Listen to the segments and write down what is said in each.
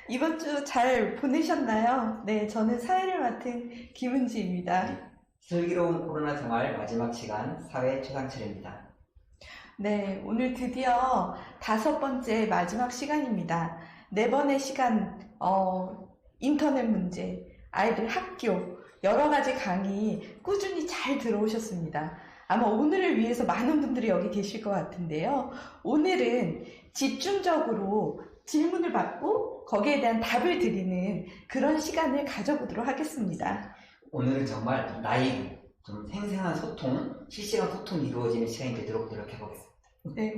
이번 주 잘 보내셨나요? 네, 저는 사회를 맡은 김은지입니다. 슬기로운 코로나 생활 마지막 시간 사회 최상철입니다. 네, 오늘 드디어 5번째 마지막 시간입니다. 4번의 시간, 인터넷 문제, 아이들 학교, 여러 가지 강의 꾸준히 잘 들어오셨습니다. 아마 오늘을 위해서 많은 분들이 여기 계실 것 같은데요. 오늘은 집중적으로 질문을 받고 거기에 대한 답을 드리는 그런 시간을 가져보도록 하겠습니다. 오늘은 정말 라이브, 좀 생생한 소통, 실시간 소통이 이루어지는 시간이 되도록 노력해보겠습니다. 네,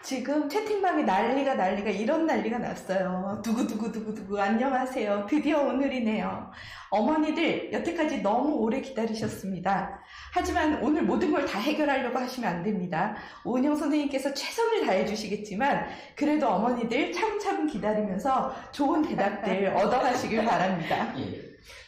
지금 채팅방에 이런 난리가 났어요. 두구두구두구두구 안녕하세요. 드디어 오늘이네요. 어머니들 여태까지 너무 오래 기다리셨습니다. 하지만 오늘 모든 걸 다 해결하려고 하시면 안 됩니다. 오은영 선생님께서 최선을 다해 주시겠지만 그래도 어머니들 차분차분 기다리면서 좋은 대답들 얻어가시길 바랍니다. 예,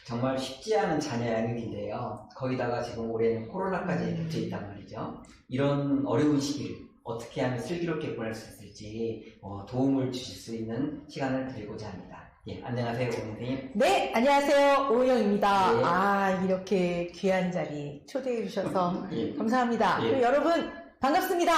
정말 쉽지 않은 자녀 양육인데요. 거기다가 지금 올해는 코로나까지 겹쳐 있단 말이죠. 이런 어려운 시기를 어떻게 하면 슬기롭게 보낼 수 있을지 도움을 주실 수 있는 시간을 드리고자 합니다. 예, 안녕하세요, 오은영 선생님. 네, 안녕하세요, 오은영입니다. 네. 아, 이렇게 귀한 자리 초대해 주셔서 예. 감사합니다. 예. 그리고 여러분 반갑습니다.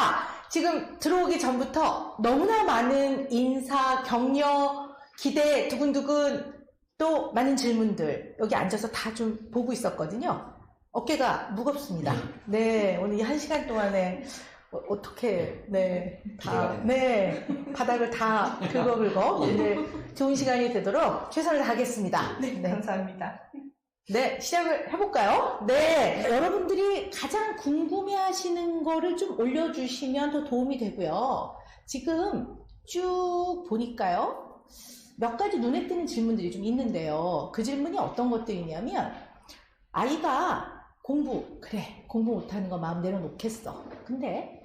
지금 들어오기 전부터 너무나 많은 인사, 격려, 기대, 두근두근 또 많은 질문들 여기 앉아서 다 좀 보고 있었거든요. 어깨가 무겁습니다. 네, 오늘 이 1시간 동안에 어떻게, 네, 다, 네, 바닥을 다 긁어 오늘 좋은 시간이 되도록 최선을 다하겠습니다. 네, 감사합니다. 네, 시작을 해볼까요? 네, 여러분들이 가장 궁금해 하시는 거를 좀 올려주시면 더 도움이 되고요. 지금 쭉 보니까요, 몇 가지 눈에 띄는 질문들이 좀 있는데요. 그 질문이 어떤 것들이냐면, 아이가 공부 못하는 거 마음 내려놓겠어. 근데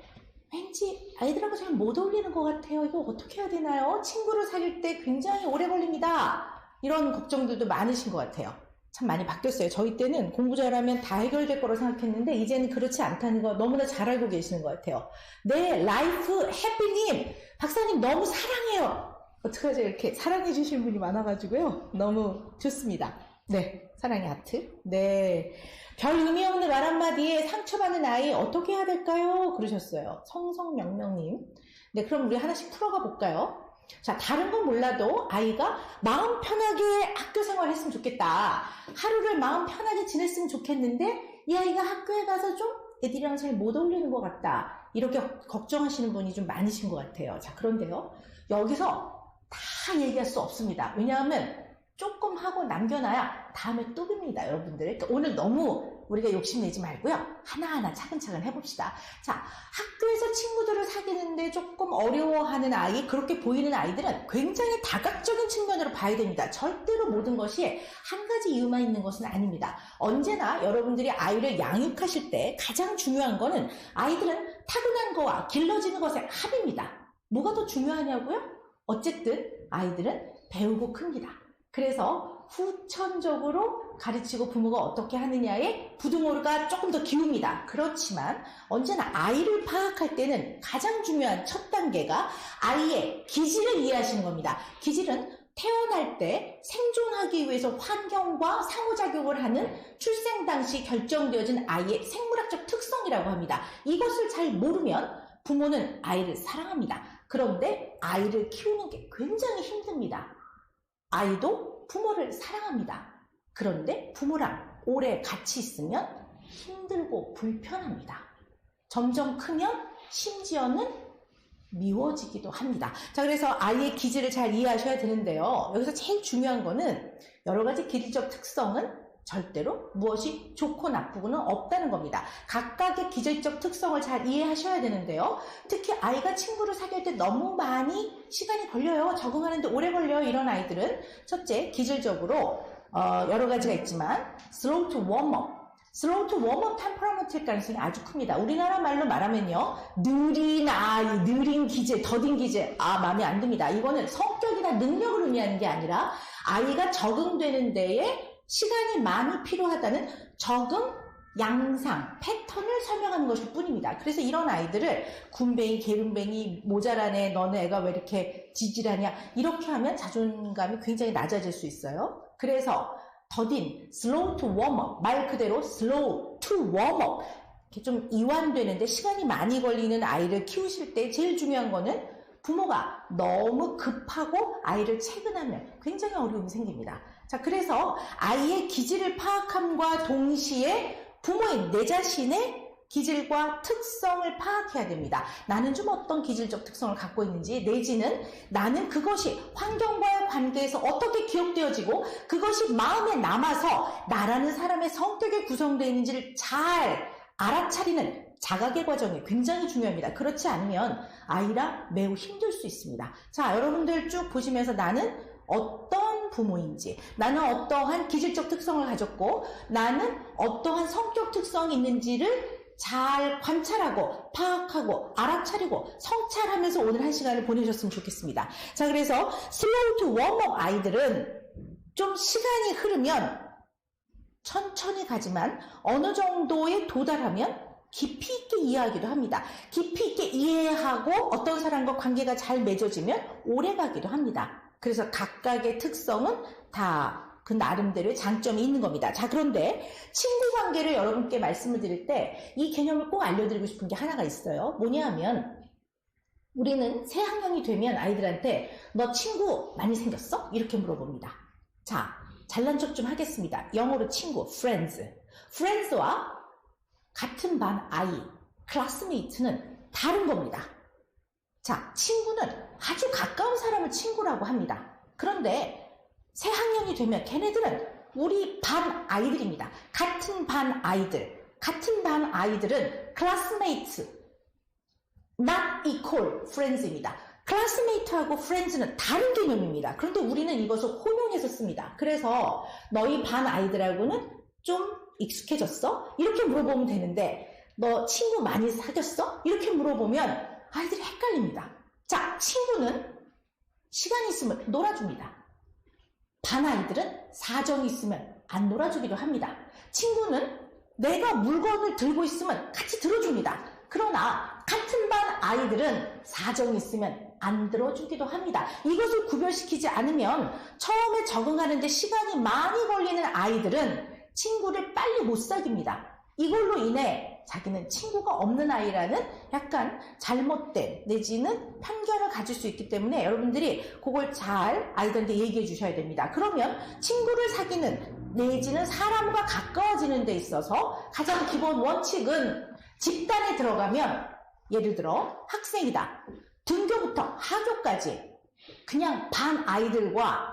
왠지 아이들하고 잘 못 어울리는 것 같아요. 이거 어떻게 해야 되나요? 친구를 사귈 때 굉장히 오래 걸립니다. 이런 걱정들도 많으신 것 같아요. 참 많이 바뀌었어요. 저희 때는 공부 잘하면 다 해결될 거라고 생각했는데 이제는 그렇지 않다는 거 너무나 잘 알고 계시는 것 같아요. 네, 라이프 해피님, 박사님 너무 사랑해요. 어떡하죠? 이렇게 사랑해 주실 분이 많아가지고요. 너무 좋습니다. 네, 사랑의 하트. 네, 별 의미 없는 말 한마디에 상처받는 아이 어떻게 해야 될까요? 그러셨어요. 성성명명님. 네, 그럼 우리 하나씩 풀어가 볼까요? 자, 다른 건 몰라도 아이가 마음 편하게 학교 생활을 했으면 좋겠다. 하루를 마음 편하게 지냈으면 좋겠는데 이 아이가 학교에 가서 좀 애들이랑 잘 못 어울리는 것 같다. 이렇게 걱정하시는 분이 좀 많으신 것 같아요. 자, 그런데요. 여기서 다 얘기할 수 없습니다. 왜냐하면 조금 하고 남겨놔야 다음에 또 봅니다, 여러분들. 그러니까 오늘 너무 우리가 욕심내지 말고요. 하나하나 차근차근 해봅시다. 자, 학교에서 친구들을 사귀는데 조금 어려워하는 아이, 그렇게 보이는 아이들은 굉장히 다각적인 측면으로 봐야 됩니다. 절대로 모든 것이 한 가지 이유만 있는 것은 아닙니다. 언제나 여러분들이 아이를 양육하실 때 가장 중요한 거는 아이들은 타고난 거와 길러지는 것의 합입니다. 뭐가 더 중요하냐고요? 어쨌든 아이들은 배우고 큽니다. 그래서 후천적으로 가르치고 부모가 어떻게 하느냐에 부등호가 조금 더 기웁니다. 그렇지만 언제나 아이를 파악할 때는 가장 중요한 첫 단계가 아이의 기질을 이해하시는 겁니다. 기질은 태어날 때 생존하기 위해서 환경과 상호작용을 하는 출생 당시 결정되어진 아이의 생물학적 특성이라고 합니다. 이것을 잘 모르면 부모는 아이를 사랑합니다. 그런데 아이를 키우는 게 굉장히 힘듭니다. 아이도 부모를 사랑합니다. 그런데 부모랑 오래 같이 있으면 힘들고 불편합니다. 점점 크면 심지어는 미워지기도 합니다. 자, 그래서 아이의 기질을 잘 이해하셔야 되는데요. 여기서 제일 중요한 거는 여러 가지 기질적 특성은 절대로 무엇이 좋고 나쁘고는 없다는 겁니다. 각각의 기질적 특성을 잘 이해하셔야 되는데요. 특히 아이가 친구를 사귈 때 너무 많이 시간이 걸려요. 적응하는데 오래 걸려요. 이런 아이들은 첫째, 기질적으로 여러 가지가 있지만 slow to warm up 템퍼러먼트일 가능성이 아주 큽니다. 우리나라 말로 말하면요. 느린 아이, 느린 기질, 더딘 기질. 마음에 안 듭니다. 이거는 성격이나 능력을 의미하는 게 아니라 아이가 적응되는 데에 시간이 많이 필요하다는 적응 양상, 패턴을 설명하는 것일 뿐입니다. 그래서 이런 아이들을 군뱅이, 게으름뱅이, 모자라네, 너네 애가 왜 이렇게 지질하냐, 이렇게 하면 자존감이 굉장히 낮아질 수 있어요. 그래서 더딘, slow to warm up, 말 그대로 slow to warm up, 이렇게 좀 이완되는데 시간이 많이 걸리는 아이를 키우실 때 제일 중요한 거는 부모가 너무 급하고 아이를 체근하면 굉장히 어려움이 생깁니다. 자, 그래서 아이의 기질을 파악함과 동시에 부모인 내 자신의 기질과 특성을 파악해야 됩니다. 나는 좀 어떤 기질적 특성을 갖고 있는지, 내지는 나는 그것이 환경과의 관계에서 어떻게 기억되어지고 그것이 마음에 남아서 나라는 사람의 성격에 구성되어 있는지를 잘 알아차리는 자각의 과정이 굉장히 중요합니다. 그렇지 않으면 아이라 매우 힘들 수 있습니다. 자, 여러분들 쭉 보시면서 나는 어떤 부모인지, 나는 어떠한 기질적 특성을 가졌고 나는 어떠한 성격 특성이 있는지를 잘 관찰하고 파악하고 알아차리고 성찰하면서 오늘 한 시간을 보내셨으면 좋겠습니다. 자, 그래서 슬로우 투 웜업 아이들은 좀 시간이 흐르면 천천히 가지만 어느 정도에 도달하면 깊이 있게 이해하기도 합니다. 깊이 있게 이해하고 어떤 사람과 관계가 잘 맺어지면 오래 가기도 합니다. 그래서 각각의 특성은 다 그 나름대로의 장점이 있는 겁니다. 자, 그런데 친구 관계를 여러분께 말씀을 드릴 때 이 개념을 꼭 알려드리고 싶은 게 하나가 있어요. 뭐냐 하면 우리는 새 학년이 되면 아이들한테 너 친구 많이 생겼어? 이렇게 물어봅니다. 자, 잘난 척 좀 하겠습니다. 영어로 친구, friends. friends와 같은 반 아이, classmate는 다른 겁니다. 자, 친구는 아주 가까운 사람을 친구라고 합니다. 그런데 새 학년이 되면 걔네들은 우리 반 아이들입니다. 같은 반 아이들. 같은 반 아이들은 classmate, not equal friends입니다. classmate하고 friends는 다른 개념입니다. 그런데 우리는 이것을 혼용해서 씁니다. 그래서 너희 반 아이들하고는 좀 익숙해졌어? 이렇게 물어보면 되는데 너 친구 많이 사귀었어? 이렇게 물어보면 아이들이 헷갈립니다. 자, 친구는 시간 있으면 놀아줍니다. 반 아이들은 사정이 있으면 안 놀아주기도 합니다. 친구는 내가 물건을 들고 있으면 같이 들어줍니다. 그러나 같은 반 아이들은 사정이 있으면 안 들어주기도 합니다. 이것을 구별시키지 않으면 처음에 적응하는데 시간이 많이 걸리는 아이들은 친구를 빨리 못 사귀입니다. 이걸로 인해 자기는 친구가 없는 아이라는 약간 잘못된 내지는 편견을 가질 수 있기 때문에 여러분들이 그걸 잘 아이들한테 얘기해 주셔야 됩니다. 그러면 친구를 사귀는 내지는 사람과 가까워지는 데 있어서 가장 기본 원칙은 집단에 들어가면 예를 들어 학생이다. 등교부터 하교까지 그냥 반 아이들과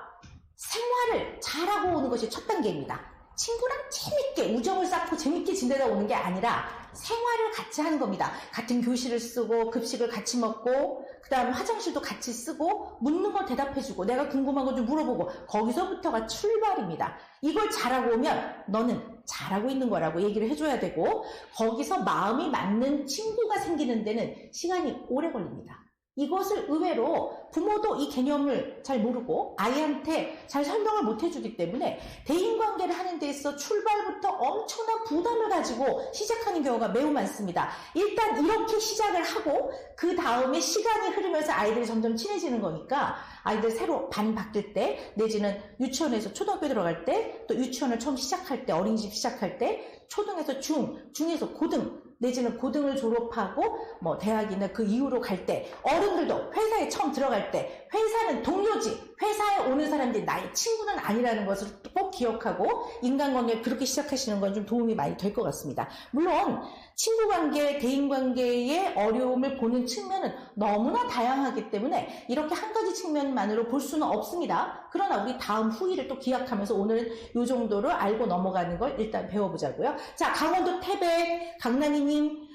생활을 잘하고 오는 것이 첫 단계입니다. 친구랑 재밌게 우정을 쌓고 재밌게 지내다 오는 게 아니라 생활을 같이 하는 겁니다. 같은 교실을 쓰고 급식을 같이 먹고 그 다음에 화장실도 같이 쓰고 묻는 거 대답해주고 내가 궁금한 거 좀 물어보고 거기서부터가 출발입니다. 이걸 잘하고 오면 너는 잘하고 있는 거라고 얘기를 해줘야 되고 거기서 마음이 맞는 친구가 생기는 데는 시간이 오래 걸립니다. 이것을 의외로 부모도 이 개념을 잘 모르고 아이한테 잘 설명을 못 해주기 때문에 대인관계를 하는 데 있어 출발부터 엄청난 부담을 가지고 시작하는 경우가 매우 많습니다. 일단 이렇게 시작을 하고 그 다음에 시간이 흐르면서 아이들이 점점 친해지는 거니까 아이들 새로 반 바뀔 때 내지는 유치원에서 초등학교 들어갈 때 또 유치원을 처음 시작할 때 어린이집 시작할 때 초등에서 중에서 고등 내지는 고등을 졸업하고 뭐 대학이나 그 이후로 갈 때 어른들도 회사에 처음 들어갈 때 회사는 동료지 회사에 오는 사람들이 나의 친구는 아니라는 것을 꼭 기억하고 인간관계를 그렇게 시작하시는 건 좀 도움이 많이 될 것 같습니다. 물론 친구관계, 대인관계의 어려움을 보는 측면은 너무나 다양하기 때문에 이렇게 한 가지 측면만으로 볼 수는 없습니다. 그러나 우리 다음 후기를 또 기약하면서 오늘은 이 정도로 알고 넘어가는 걸 일단 배워보자고요. 자, 강원도 태백 강남이님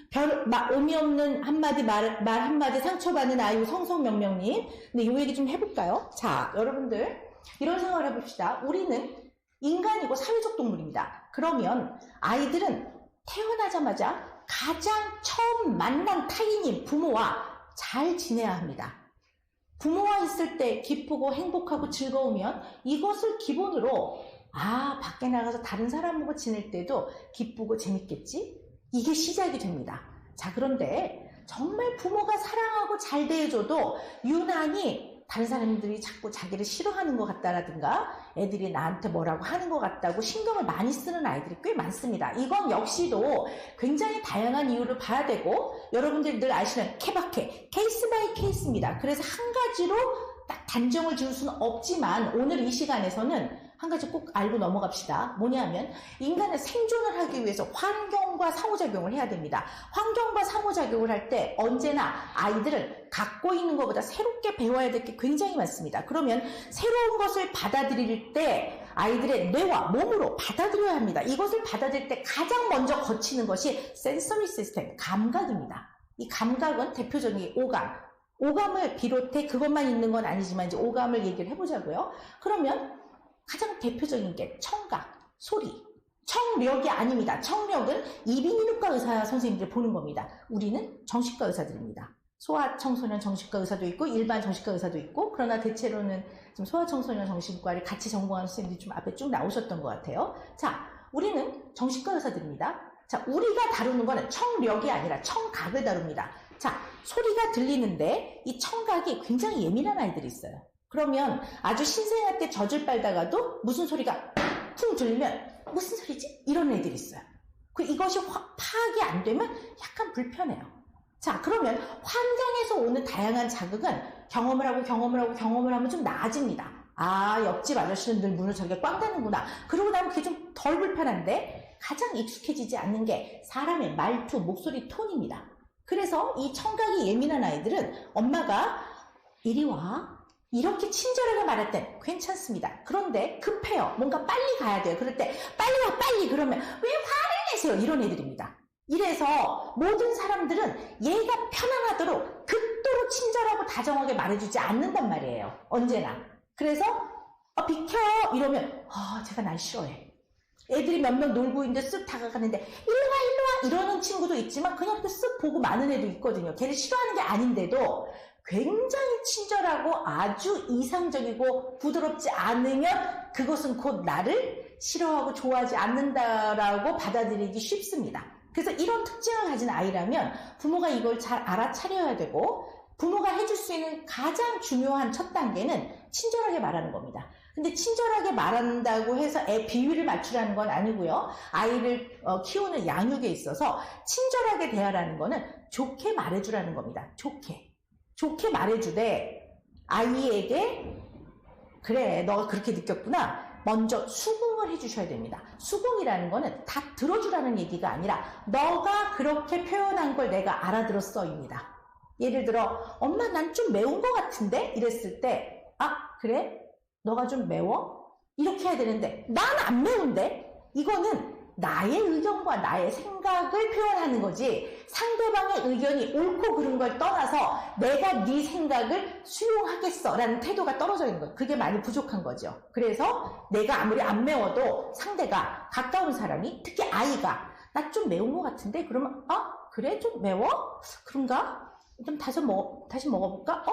의미 없는 한마디 말 한마디 상처받는 아이유 성성명명님. 근데 이 얘기 좀 해볼까요? 자, 여러분들 이런 생각을 해봅시다. 우리는 인간이고 사회적 동물입니다. 그러면 아이들은 태어나자마자 가장 처음 만난 타인인 부모와 잘 지내야 합니다. 부모와 있을 때 기쁘고 행복하고 즐거우면 이것을 기본으로 아, 밖에 나가서 다른 사람하고 지낼 때도 기쁘고 재밌겠지? 이게 시작이 됩니다. 자, 그런데 정말 부모가 사랑하고 잘 대해줘도 유난히 다른 사람들이 자꾸 자기를 싫어하는 것 같다라든가 애들이 나한테 뭐라고 하는 것 같다고 신경을 많이 쓰는 아이들이 꽤 많습니다. 이건 역시도 굉장히 다양한 이유를 봐야 되고 여러분들이 늘 아시는 케바케, 케이스 바이 케이스입니다. 그래서 한 가지로 딱 단정을 지을 수는 없지만 오늘 이 시간에서는 한 가지 꼭 알고 넘어갑시다. 뭐냐면 인간은 생존을 하기 위해서 환경과 상호작용을 해야 됩니다. 환경과 상호작용을 할 때 언제나 아이들은 갖고 있는 것보다 새롭게 배워야 될 게 굉장히 많습니다. 그러면 새로운 것을 받아들일 때 아이들의 뇌와 몸으로 받아들여야 합니다. 이것을 받아들일 때 가장 먼저 거치는 것이 센서리 시스템, 감각입니다. 이 감각은 대표적인 오감. 오감을 비롯해 그것만 있는 건 아니지만 이제 오감을 얘기를 해보자고요. 그러면 가장 대표적인 게 청각, 소리. 청력이 아닙니다. 청력은 이비인후과 의사 선생님들 보는 겁니다. 우리는 정신과 의사들입니다. 소아청소년 정신과 의사도 있고 일반 정신과 의사도 있고 그러나 대체로는 좀 소아청소년 정신과를 같이 전공하는 선생님들이 좀 앞에 쭉 나오셨던 것 같아요. 자, 우리는 정신과 의사들입니다. 자, 우리가 다루는 거는 청력이 아니라 청각을 다룹니다. 자, 소리가 들리는데 이 청각이 굉장히 예민한 아이들이 있어요. 그러면 아주 신생아 때 젖을 빨다가도 무슨 소리가 쿵 들리면 무슨 소리지? 이런 애들이 있어요. 이것이 파악이 안 되면 약간 불편해요. 자, 그러면 환경에서 오는 다양한 자극은 경험을 하면 좀 나아집니다. 아, 옆집 아저씨는 늘 문을 저렇게 꽝 닫는구나. 그러고 나면 그게 좀 덜 불편한데 가장 익숙해지지 않는 게 사람의 말투, 목소리 톤입니다. 그래서 이 청각이 예민한 아이들은 엄마가 이리 와. 이렇게 친절하게 말할 땐 괜찮습니다. 그런데 급해요. 뭔가 빨리 가야 돼요. 그럴 때 빨리 와 빨리 그러면 왜 화를 내세요? 이런 애들입니다. 이래서 모든 사람들은 얘가 편안하도록 극도로 친절하고 다정하게 말해주지 않는단 말이에요. 언제나. 그래서 비켜 이러면 제가 날 싫어해. 애들이 몇 명 놀고 있는데 쓱 다가가는데 일로 와 이러는 친구도 있지만 그냥 또 쓱 보고 마는 애도 있거든요. 걔를 싫어하는 게 아닌데도 굉장히 친절하고 아주 이상적이고 부드럽지 않으면 그것은 곧 나를 싫어하고 좋아하지 않는다라고 받아들이기 쉽습니다. 그래서 이런 특징을 가진 아이라면 부모가 이걸 잘 알아차려야 되고 부모가 해줄 수 있는 가장 중요한 첫 단계는 친절하게 말하는 겁니다. 근데 친절하게 말한다고 해서 애 비위를 맞추라는 건 아니고요. 아이를 키우는 양육에 있어서 친절하게 대하라는 거는 좋게 말해주라는 겁니다. 좋게 말해주되 아이에게 그래 너가 그렇게 느꼈구나 먼저 수긍을 해주셔야 됩니다. 수긍이라는 거는 다 들어주라는 얘기가 아니라 너가 그렇게 표현한 걸 내가 알아들었어입니다. 예를 들어 엄마 난 좀 매운 것 같은데 이랬을 때 그래? 너가 좀 매워? 이렇게 해야 되는데 난 안 매운데? 이거는 나의 의견과 나의 생각을 표현하는 거지 상대방의 의견이 옳고 그른 걸 떠나서 내가 네 생각을 수용하겠어 라는 태도가 떨어져 있는 거예요. 그게 많이 부족한 거죠. 그래서 내가 아무리 안 매워도 상대가 가까운 사람이 특히 아이가 나 좀 매운 것 같은데 그러면 그래? 좀 매워? 그런가? 좀 다시 먹어볼까?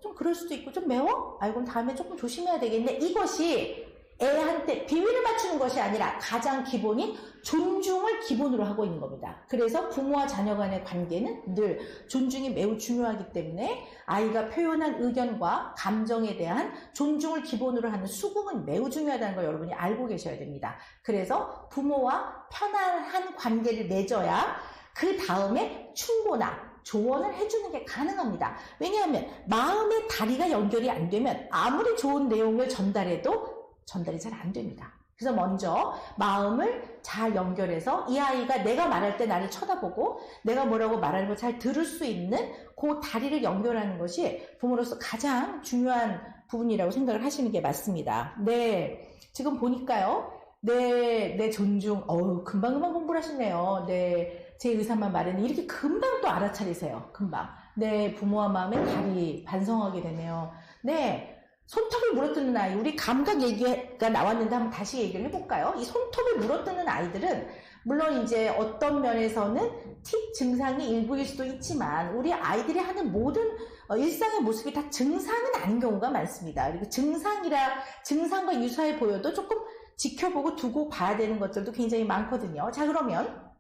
좀 그럴 수도 있고 좀 매워? 그럼 다음에 조금 조심해야 되겠네. 이것이 애한테 비위를 맞추는 것이 아니라 가장 기본인 존중을 기본으로 하고 있는 겁니다. 그래서 부모와 자녀 간의 관계는 늘 존중이 매우 중요하기 때문에 아이가 표현한 의견과 감정에 대한 존중을 기본으로 하는 수긍은 매우 중요하다는 걸 여러분이 알고 계셔야 됩니다. 그래서 부모와 편안한 관계를 맺어야 그 다음에 충고나 조언을 해주는 게 가능합니다. 왜냐하면 마음의 다리가 연결이 안 되면 아무리 좋은 내용을 전달해도 전달이 잘 안 됩니다. 그래서 먼저 마음을 잘 연결해서 이 아이가 내가 말할 때 나를 쳐다보고 내가 뭐라고 말하는 걸 잘 들을 수 있는 그 다리를 연결하는 것이 부모로서 가장 중요한 부분이라고 생각을 하시는 게 맞습니다. 네, 지금 보니까요. 내 존중, 금방 공부를 하시네요. 네, 제 의사만 말했는데 이렇게 금방 또 알아차리세요. 금방. 네, 부모와 마음의 다리 반성하게 되네요. 네. 손톱을 물어뜯는 아이, 우리 감각 얘기가 나왔는데 한번 다시 얘기를 해볼까요? 이 손톱을 물어뜯는 아이들은 물론 이제 어떤 면에서는 틱 증상이 일부일 수도 있지만 우리 아이들이 하는 모든 일상의 모습이 다 증상은 아닌 경우가 많습니다. 그리고 증상과 유사해 보여도 조금 지켜보고 두고 봐야 되는 것들도 굉장히 많거든요. 자, 그러면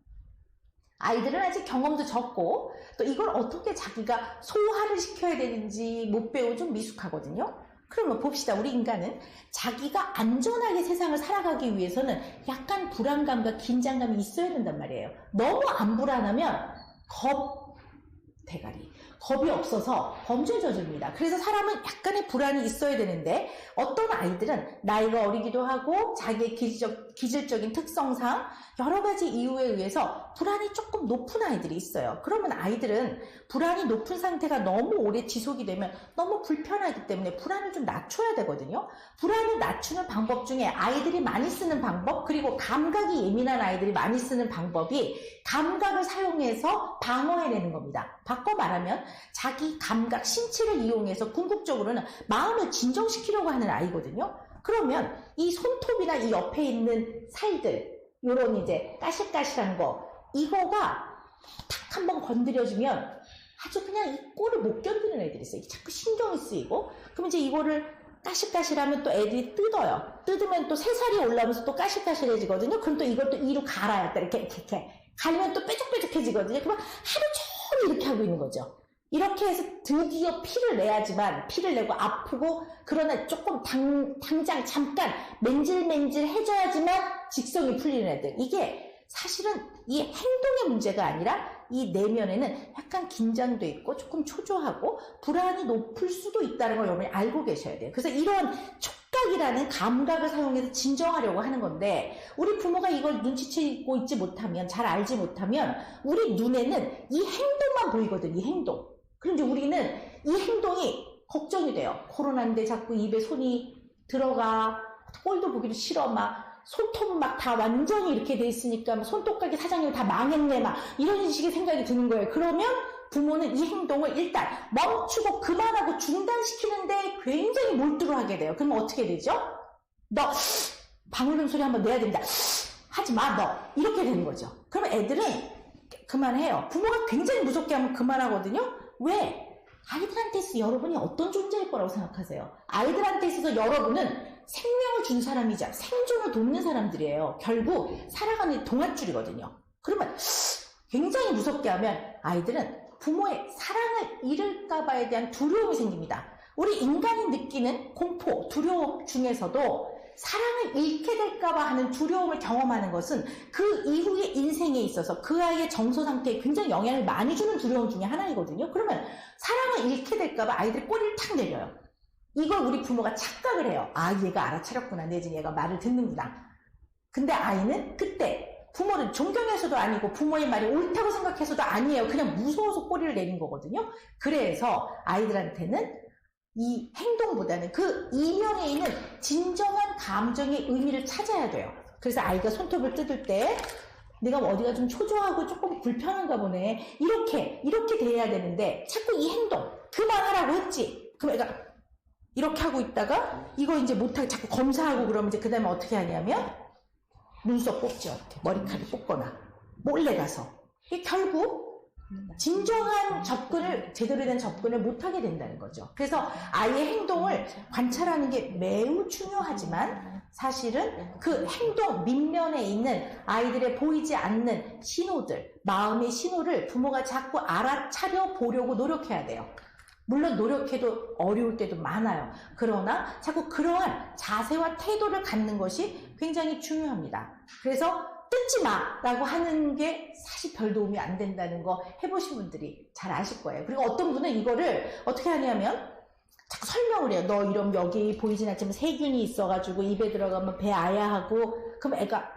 아이들은 아직 경험도 적고 또 이걸 어떻게 자기가 소화를 시켜야 되는지 못 배우고 좀 미숙하거든요. 그러면 봅시다. 우리 인간은 자기가 안전하게 세상을 살아가기 위해서는 약간 불안감과 긴장감이 있어야 된단 말이에요. 너무 안 불안하면 겁이 없어서 범죄에 저집니다. 그래서 사람은 약간의 불안이 있어야 되는데 어떤 아이들은 나이가 어리기도 하고 자기의 기질적인 특성상 여러 가지 이유에 의해서 불안이 조금 높은 아이들이 있어요. 그러면 아이들은 불안이 높은 상태가 너무 오래 지속이 되면 너무 불편하기 때문에 불안을 좀 낮춰야 되거든요. 불안을 낮추는 방법 중에 아이들이 많이 쓰는 방법, 그리고 감각이 예민한 아이들이 많이 쓰는 방법이 감각을 사용해서 방어해내는 겁니다. 바꿔 말하면 자기 감각, 신체를 이용해서 궁극적으로는 마음을 진정시키려고 하는 아이거든요. 그러면 이 손톱이나 이 옆에 있는 살들, 요런 이제 까실까실한 거, 이거가 탁 한번 건드려주면 아주 그냥 이 꼴을 못 견디는 애들이 있어요. 자꾸 신경이 쓰이고. 그럼 이제 이거를 까실까실하면 또 애들이 뜯어요. 뜯으면 또 새살이 올라오면서 또 까실까실해지거든요. 그럼 또 이걸 또 이로 갈아야 돼. 이렇게 갈면 또 뾰족뾰족해지거든요. 그러면 하루 종일 이렇게 하고 있는 거죠. 이렇게 해서 드디어 피를 내야지만, 피를 내고 아프고, 그러나 조금 당장 잠깐 맨질맨질 해줘야지만 직성이 풀리는 애들. 이게 사실은 이 행동의 문제가 아니라 이 내면에는 약간 긴장도 있고 조금 초조하고 불안이 높을 수도 있다는 걸 여러분이 알고 계셔야 돼요. 그래서 이런 촉각이라는 감각을 사용해서 진정하려고 하는 건데, 우리 부모가 이걸 눈치채고 있지 못하면, 잘 알지 못하면 우리 눈에는 이 행동만 보이거든. 이 행동. 그런데 우리는 이 행동이 걱정이 돼요. 코로나인데 자꾸 입에 손이 들어가, 꼴도 보기도 싫어, 막 손톱 막 다 완전히 이렇게 돼 있으니까 손톱 가게 사장님 다 망했네, 막 이런 식의 생각이 드는 거예요. 그러면 부모는 이 행동을 일단 멈추고 그만하고 중단시키는데 굉장히 몰두를 하게 돼요. 그러면 어떻게 되죠? 너 방울림 소리 한번 내야 된다. 하지 마, 너. 이렇게 되는 거죠. 그러면 애들은 그만해요. 부모가 굉장히 무섭게 하면 그만하거든요. 왜? 아이들한테 있어서 여러분이 어떤 존재일 거라고 생각하세요? 아이들한테 있어서 여러분은 생명을 준 사람이자 생존을 돕는 사람들이에요. 결국 살아가는 동아줄이거든요. 그러면 굉장히 무섭게 하면 아이들은 부모의 사랑을 잃을까 봐에 대한 두려움이 생깁니다. 우리 인간이 느끼는 공포, 두려움 중에서도 사랑을 잃게 될까 봐 하는 두려움을 경험하는 것은 그 이후의 인생에 있어서 그 아이의 정서 상태에 굉장히 영향을 많이 주는 두려움 중에 하나이거든요. 그러면 사랑을 잃게 될까 봐 아이들이 꼬리를 탁 내려요. 이걸 우리 부모가 착각을 해요. 아, 얘가 알아차렸구나. 내지 얘가 말을 듣는구나. 근데 아이는 그때 부모를 존경해서도 아니고 부모의 말이 옳다고 생각해서도 아니에요. 그냥 무서워서 꼬리를 내린 거거든요. 그래서 아이들한테는 이 행동보다는 그 이면에 있는 진정한 감정의 의미를 찾아야 돼요. 그래서 아이가 손톱을 뜯을 때 내가 어디가 좀 초조하고 조금 불편한가 보네. 이렇게 돼야 되는데 자꾸 이 행동 그만하라고 했지. 그럼 애가 이렇게 하고 있다가 이거 이제 못하게 자꾸 검사하고 그러면 이제 그 다음에 어떻게 하냐면 눈썹 뽑죠. 머리카락 뽑거나 몰래 가서. 이게 결국 진정한 접근을, 제대로 된 접근을 못하게 된다는 거죠. 그래서 아이의 행동을 관찰하는 게 매우 중요하지만 사실은 그 행동 밑면에 있는 아이들의 보이지 않는 신호들, 마음의 신호를 부모가 자꾸 알아차려 보려고 노력해야 돼요. 물론 노력해도 어려울 때도 많아요. 그러나 자꾸 그러한 자세와 태도를 갖는 것이 굉장히 중요합니다. 그래서 뜯지 마! 라고 하는 게 사실 별 도움이 안 된다는 거 해보신 분들이 잘 아실 거예요. 그리고 어떤 분은 이거를 어떻게 하냐면 자꾸 설명을 해요. 너 이러면 여기 보이진 않지만 세균이 있어가지고 입에 들어가면 배 아야하고. 그럼 애가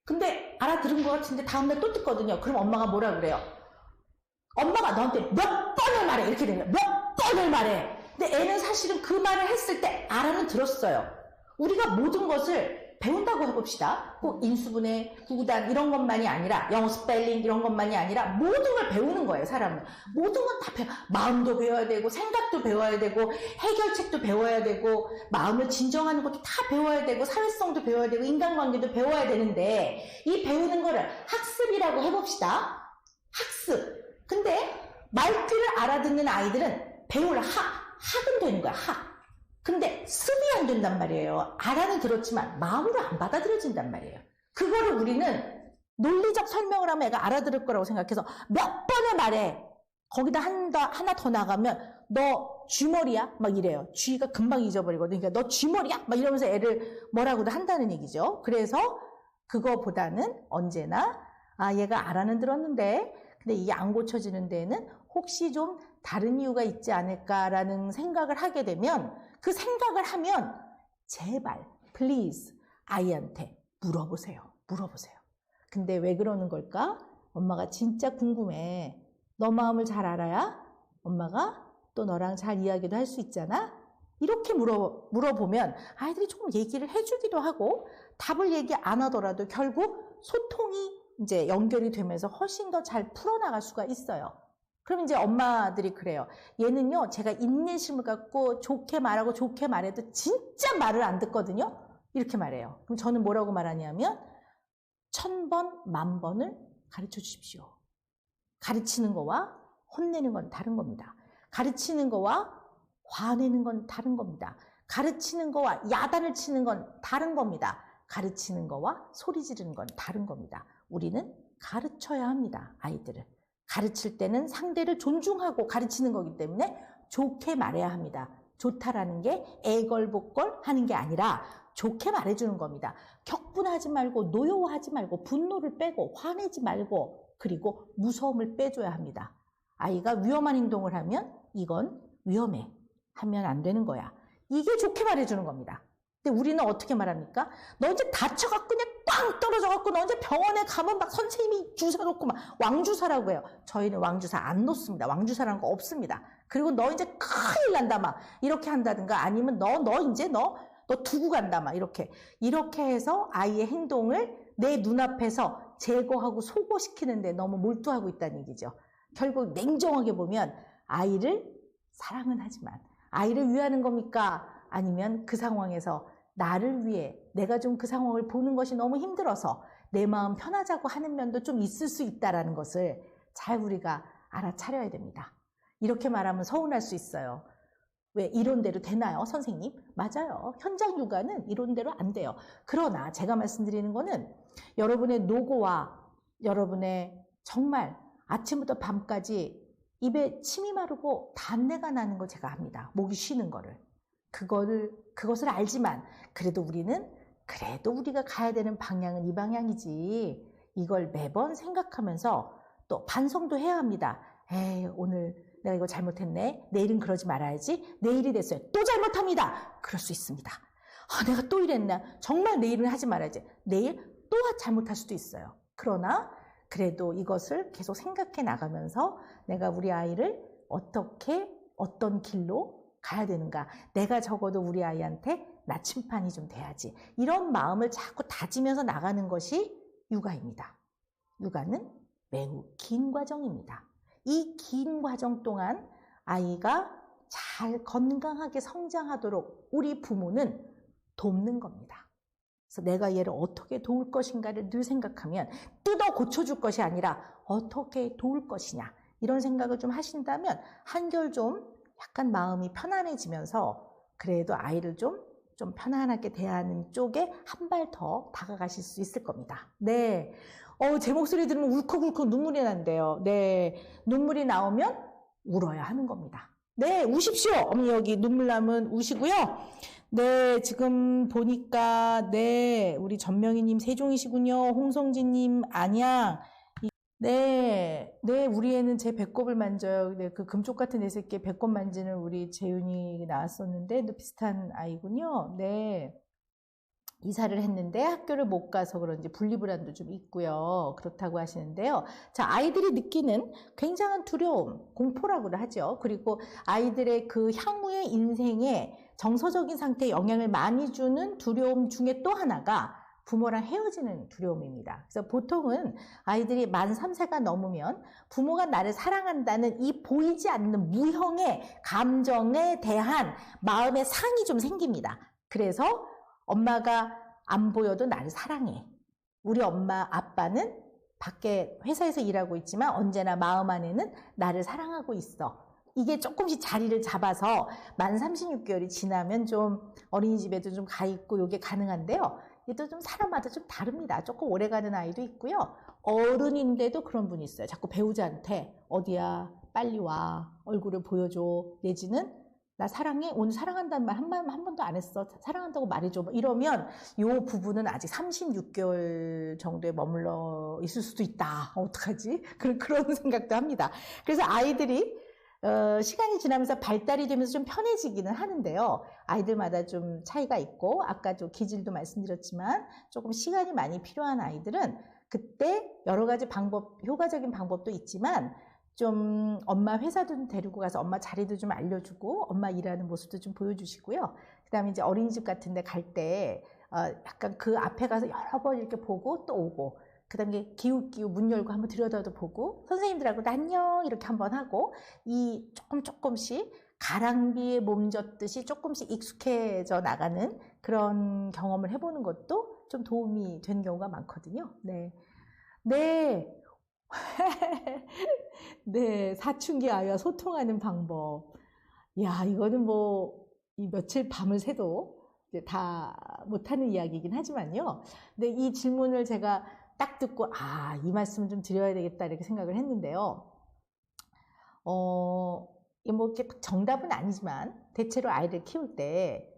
근데 알아들은 것 같은데 다음날 또 뜯거든요. 그럼 엄마가 뭐라 그래요? 엄마가 너한테 몇 번을 말해. 이렇게 되면 몇 번을 말해. 근데 애는 사실은 그 말을 했을 때 알아는 들었어요. 우리가 모든 것을 배운다고 해봅시다. 꼭 인수분해, 구구단 이런 것만이 아니라 영어 스펠링 이런 것만이 아니라 모든 걸 배우는 거예요. 사람은. 모든 건 다 마음도 배워야 되고 생각도 배워야 되고 해결책도 배워야 되고 마음을 진정하는 것도 다 배워야 되고 사회성도 배워야 되고 인간관계도 배워야 되는데 이 배우는 거를 학습이라고 해봅시다. 학습. 근데 말귀를 알아듣는 아이들은 배울 학은 되는 거야, 학. 근데 습이 안 된단 말이에요. 알아는 들었지만 마음으로 안 받아들여진단 말이에요. 그거를 우리는 논리적 설명을 하면 애가 알아들을 거라고 생각해서 몇 번의 말에 거기다 하나 더 나가면 너 쥐머리야? 막 이래요. 쥐가 금방 잊어버리거든요. 그러니까 너 쥐머리야? 막 이러면서 애를 뭐라고도 한다는 얘기죠. 그래서 그거보다는 언제나 얘가 알아는 들었는데 근데 이게 안 고쳐지는 데에는 혹시 좀 다른 이유가 있지 않을까라는 생각을 하게 되면 그 생각을 하면 제발 please 아이한테 물어보세요. 근데 왜 그러는 걸까? 엄마가 진짜 궁금해. 너 마음을 잘 알아야 엄마가 또 너랑 잘 이야기도 할 수 있잖아? 이렇게 물어보면 아이들이 조금 얘기를 해주기도 하고 답을 얘기 안 하더라도 결국 소통이 이제 연결이 되면서 훨씬 더 잘 풀어나갈 수가 있어요. 그럼 이제 엄마들이 그래요. 얘는요, 제가 인내심을 갖고 좋게 말하고 좋게 말해도 진짜 말을 안 듣거든요? 이렇게 말해요. 그럼 저는 뭐라고 말하냐면 1000번, 10,000번을 가르쳐 주십시오. 가르치는 거와 혼내는 건 다른 겁니다. 가르치는 거와 화내는 건 다른 겁니다. 가르치는 거와 야단을 치는 건 다른 겁니다. 가르치는 거와 소리 지르는 건 다른 겁니다. 우리는 가르쳐야 합니다. 아이들을. 가르칠 때는 상대를 존중하고 가르치는 거기 때문에 좋게 말해야 합니다. 좋다라는 게 애걸복걸 하는 게 아니라 좋게 말해주는 겁니다. 격분하지 말고 노여워하지 말고 분노를 빼고 화내지 말고 그리고 무서움을 빼줘야 합니다. 아이가 위험한 행동을 하면 이건 위험해. 하면 안 되는 거야. 이게 좋게 말해주는 겁니다. 근데 우리는 어떻게 말합니까? 너 이제 다쳐갖고 그냥 빵 떨어져갖고 너 이제 병원에 가면 막 선생님이 주사 놓고 막 왕주사라고 해요. 저희는 왕주사 안 놓습니다. 왕주사라는 거 없습니다. 그리고 너 이제 큰일 난다 막 이렇게 한다든가 아니면 너 두고 간다 막 이렇게 해서 아이의 행동을 내 눈앞에서 제거하고 소거시키는데 너무 몰두하고 있다는 얘기죠. 결국 냉정하게 보면 아이를 사랑은 하지만 아이를 위하는 겁니까? 아니면 그 상황에서 나를 위해 내가 좀 그 상황을 보는 것이 너무 힘들어서 내 마음 편하자고 하는 면도 좀 있을 수 있다는 것을 잘 우리가 알아차려야 됩니다. 이렇게 말하면 서운할 수 있어요. 왜 이론대로 되나요, 선생님? 맞아요. 현장 육아는 이론대로 안 돼요. 그러나 제가 말씀드리는 거는 여러분의 노고와 여러분의 정말 아침부터 밤까지 입에 침이 마르고 단내가 나는 거 제가 압니다. 목이 쉬는 거를. 그것을 알지만 그래도 우리가 가야 되는 방향은 이 방향이지. 이걸 매번 생각하면서 또 반성도 해야 합니다. 오늘 내가 이거 잘못했네. 내일은 그러지 말아야지. 내일이 됐어요. 또 잘못합니다. 그럴 수 있습니다. 내가 또 이랬나. 정말 내일은 하지 말아야지. 내일 또 잘못할 수도 있어요. 그러나 그래도 이것을 계속 생각해 나가면서 내가 우리 아이를 어떤 길로 가야 되는가. 내가 적어도 우리 아이한테 나침판이 좀 돼야지. 이런 마음을 자꾸 다지면서 나가는 것이 육아입니다. 육아는 매우 긴 과정입니다. 이 긴 과정 동안 아이가 잘 건강하게 성장하도록 우리 부모는 돕는 겁니다. 그래서 내가 얘를 어떻게 도울 것인가를 늘 생각하면 뜯어 고쳐줄 것이 아니라 어떻게 도울 것이냐 이런 생각을 좀 하신다면 한결 좀 약간 마음이 편안해지면서 그래도 아이를 좀 편안하게 대하는 쪽에 한 발 더 다가가실 수 있을 겁니다. 네. 제 목소리 들으면 울컥울컥 눈물이 난대요. 네. 눈물이 나오면 울어야 하는 겁니다. 네. 우십시오. 어머니 여기 눈물 나면 우시고요. 네. 지금 보니까 네. 우리 전명희님 세종이시군요. 홍성진님 안양. 네, 우리 애는 제 배꼽을 만져요. 네, 그 금쪽 같은 내 새끼 배꼽 만지는 우리 재윤이 나왔었는데, 또 비슷한 아이군요. 네. 이사를 했는데 학교를 못 가서 그런지 분리불안도 좀 있고요. 그렇다고 하시는데요. 자, 아이들이 느끼는 굉장한 두려움, 공포라고도 하죠. 그리고 아이들의 그 향후의 인생에 정서적인 상태에 영향을 많이 주는 두려움 중에 또 하나가 부모랑 헤어지는 두려움입니다. 그래서 보통은 아이들이 만 3세가 넘으면 부모가 나를 사랑한다는 이 보이지 않는 무형의 감정에 대한 마음의 상이 좀 생깁니다. 그래서 엄마가 안 보여도 나를 사랑해. 우리 엄마, 아빠는 밖에 회사에서 일하고 있지만 언제나 마음 안에는 나를 사랑하고 있어. 이게 조금씩 자리를 잡아서 만 36개월이 지나면 좀 어린이집에도 좀 가 있고 이게 가능한데요. 이게 좀 사람마다 좀 다릅니다. 조금 오래 가는 아이도 있고요. 어른인데도 그런 분이 있어요. 자꾸 배우자한테 어디야 빨리 와 얼굴을 보여줘 내지는 나 사랑해 오늘 사랑한다는 말 한 번도 안 했어 사랑한다고 말해줘 이러면 이 부부는 아직 36개월 정도에 머물러 있을 수도 있다. 어떡하지? 그런 생각도 합니다. 그래서 아이들이 시간이 지나면서 발달이 되면서 좀 편해지기는 하는데요. 아이들마다 좀 차이가 있고 아까 좀 기질도 말씀드렸지만 조금 시간이 많이 필요한 아이들은 그때 여러 가지 방법, 효과적인 방법도 있지만 좀 엄마 회사도 좀 데리고 가서 엄마 자리도 좀 알려주고 엄마 일하는 모습도 좀 보여주시고요. 그 다음에 이제 어린이집 같은 데 갈 때 약간 그 앞에 가서 여러 번 이렇게 보고 또 오고 그 다음에 기웃기웃 문 열고 한번 들여다도 보고 선생님들하고도 안녕 이렇게 한번 하고 이 조금씩 가랑비에 몸졌듯이 조금씩 익숙해져 나가는 그런 경험을 해보는 것도 좀 도움이 되는 경우가 많거든요. 네. 네, 사춘기 아이와 소통하는 방법. 야, 이거는 뭐, 이 며칠 밤을 새도 이제 다 못하는 이야기이긴 하지만요. 근데 이 질문을 제가 딱 듣고, 이 말씀을 좀 드려야 되겠다, 이렇게 생각을 했는데요. 이게 뭐 이렇게 정답은 아니지만, 대체로 아이를 키울 때,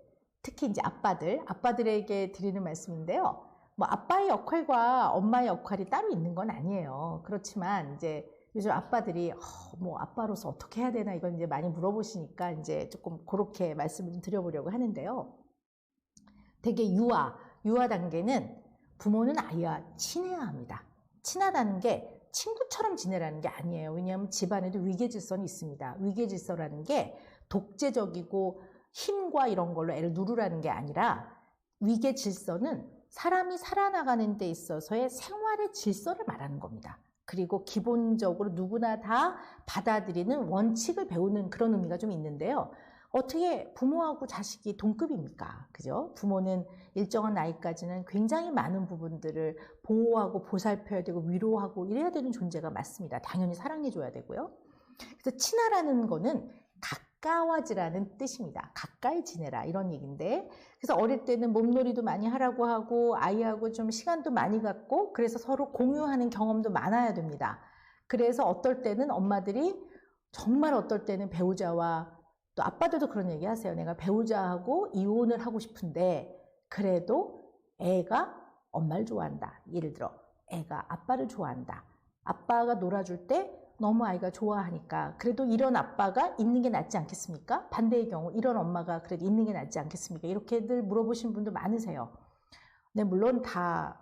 특히 이제 아빠들에게 드리는 말씀인데요. 뭐 아빠의 역할과 엄마의 역할이 따로 있는 건 아니에요. 그렇지만 이제 요즘 아빠들이 뭐 아빠로서 어떻게 해야 되나 이건 이제 많이 물어보시니까 이제 조금 그렇게 말씀을 좀 드려보려고 하는데요. 되게 유아 단계는 부모는 아이와 친해야 합니다. 친하다는 게 친구처럼 지내라는 게 아니에요. 왜냐하면 집안에도 위계질서는 있습니다. 위계질서라는 게 독재적이고 힘과 이런 걸로 애를 누르라는 게 아니라 위계질서는 사람이 살아나가는 데 있어서의 생활의 질서를 말하는 겁니다. 그리고 기본적으로 누구나 다 받아들이는 원칙을 배우는 그런 의미가 좀 있는데요. 어떻게 부모하고 자식이 동급입니까? 그죠? 부모는 일정한 나이까지는 굉장히 많은 부분들을 보호하고 보살펴야 되고 위로하고 이래야 되는 존재가 맞습니다. 당연히 사랑해줘야 되고요. 그래서 친하라는 거는 가까워지라는 뜻입니다. 가까이 지내라 이런 얘기인데 그래서 어릴 때는 몸놀이도 많이 하라고 하고 아이하고 좀 시간도 많이 갖고 그래서 서로 공유하는 경험도 많아야 됩니다. 그래서 어떨 때는 엄마들이 정말 어떨 때는 배우자와 또 아빠들도 그런 얘기 하세요. 내가 배우자하고 이혼을 하고 싶은데 그래도 애가 엄마를 좋아한다. 예를 들어 애가 아빠를 좋아한다. 아빠가 놀아줄 때 너무 아이가 좋아하니까 그래도 이런 아빠가 있는 게 낫지 않겠습니까? 반대의 경우 이런 엄마가 그래도 있는 게 낫지 않겠습니까? 이렇게들 물어보시는 분도 많으세요. 네, 물론 다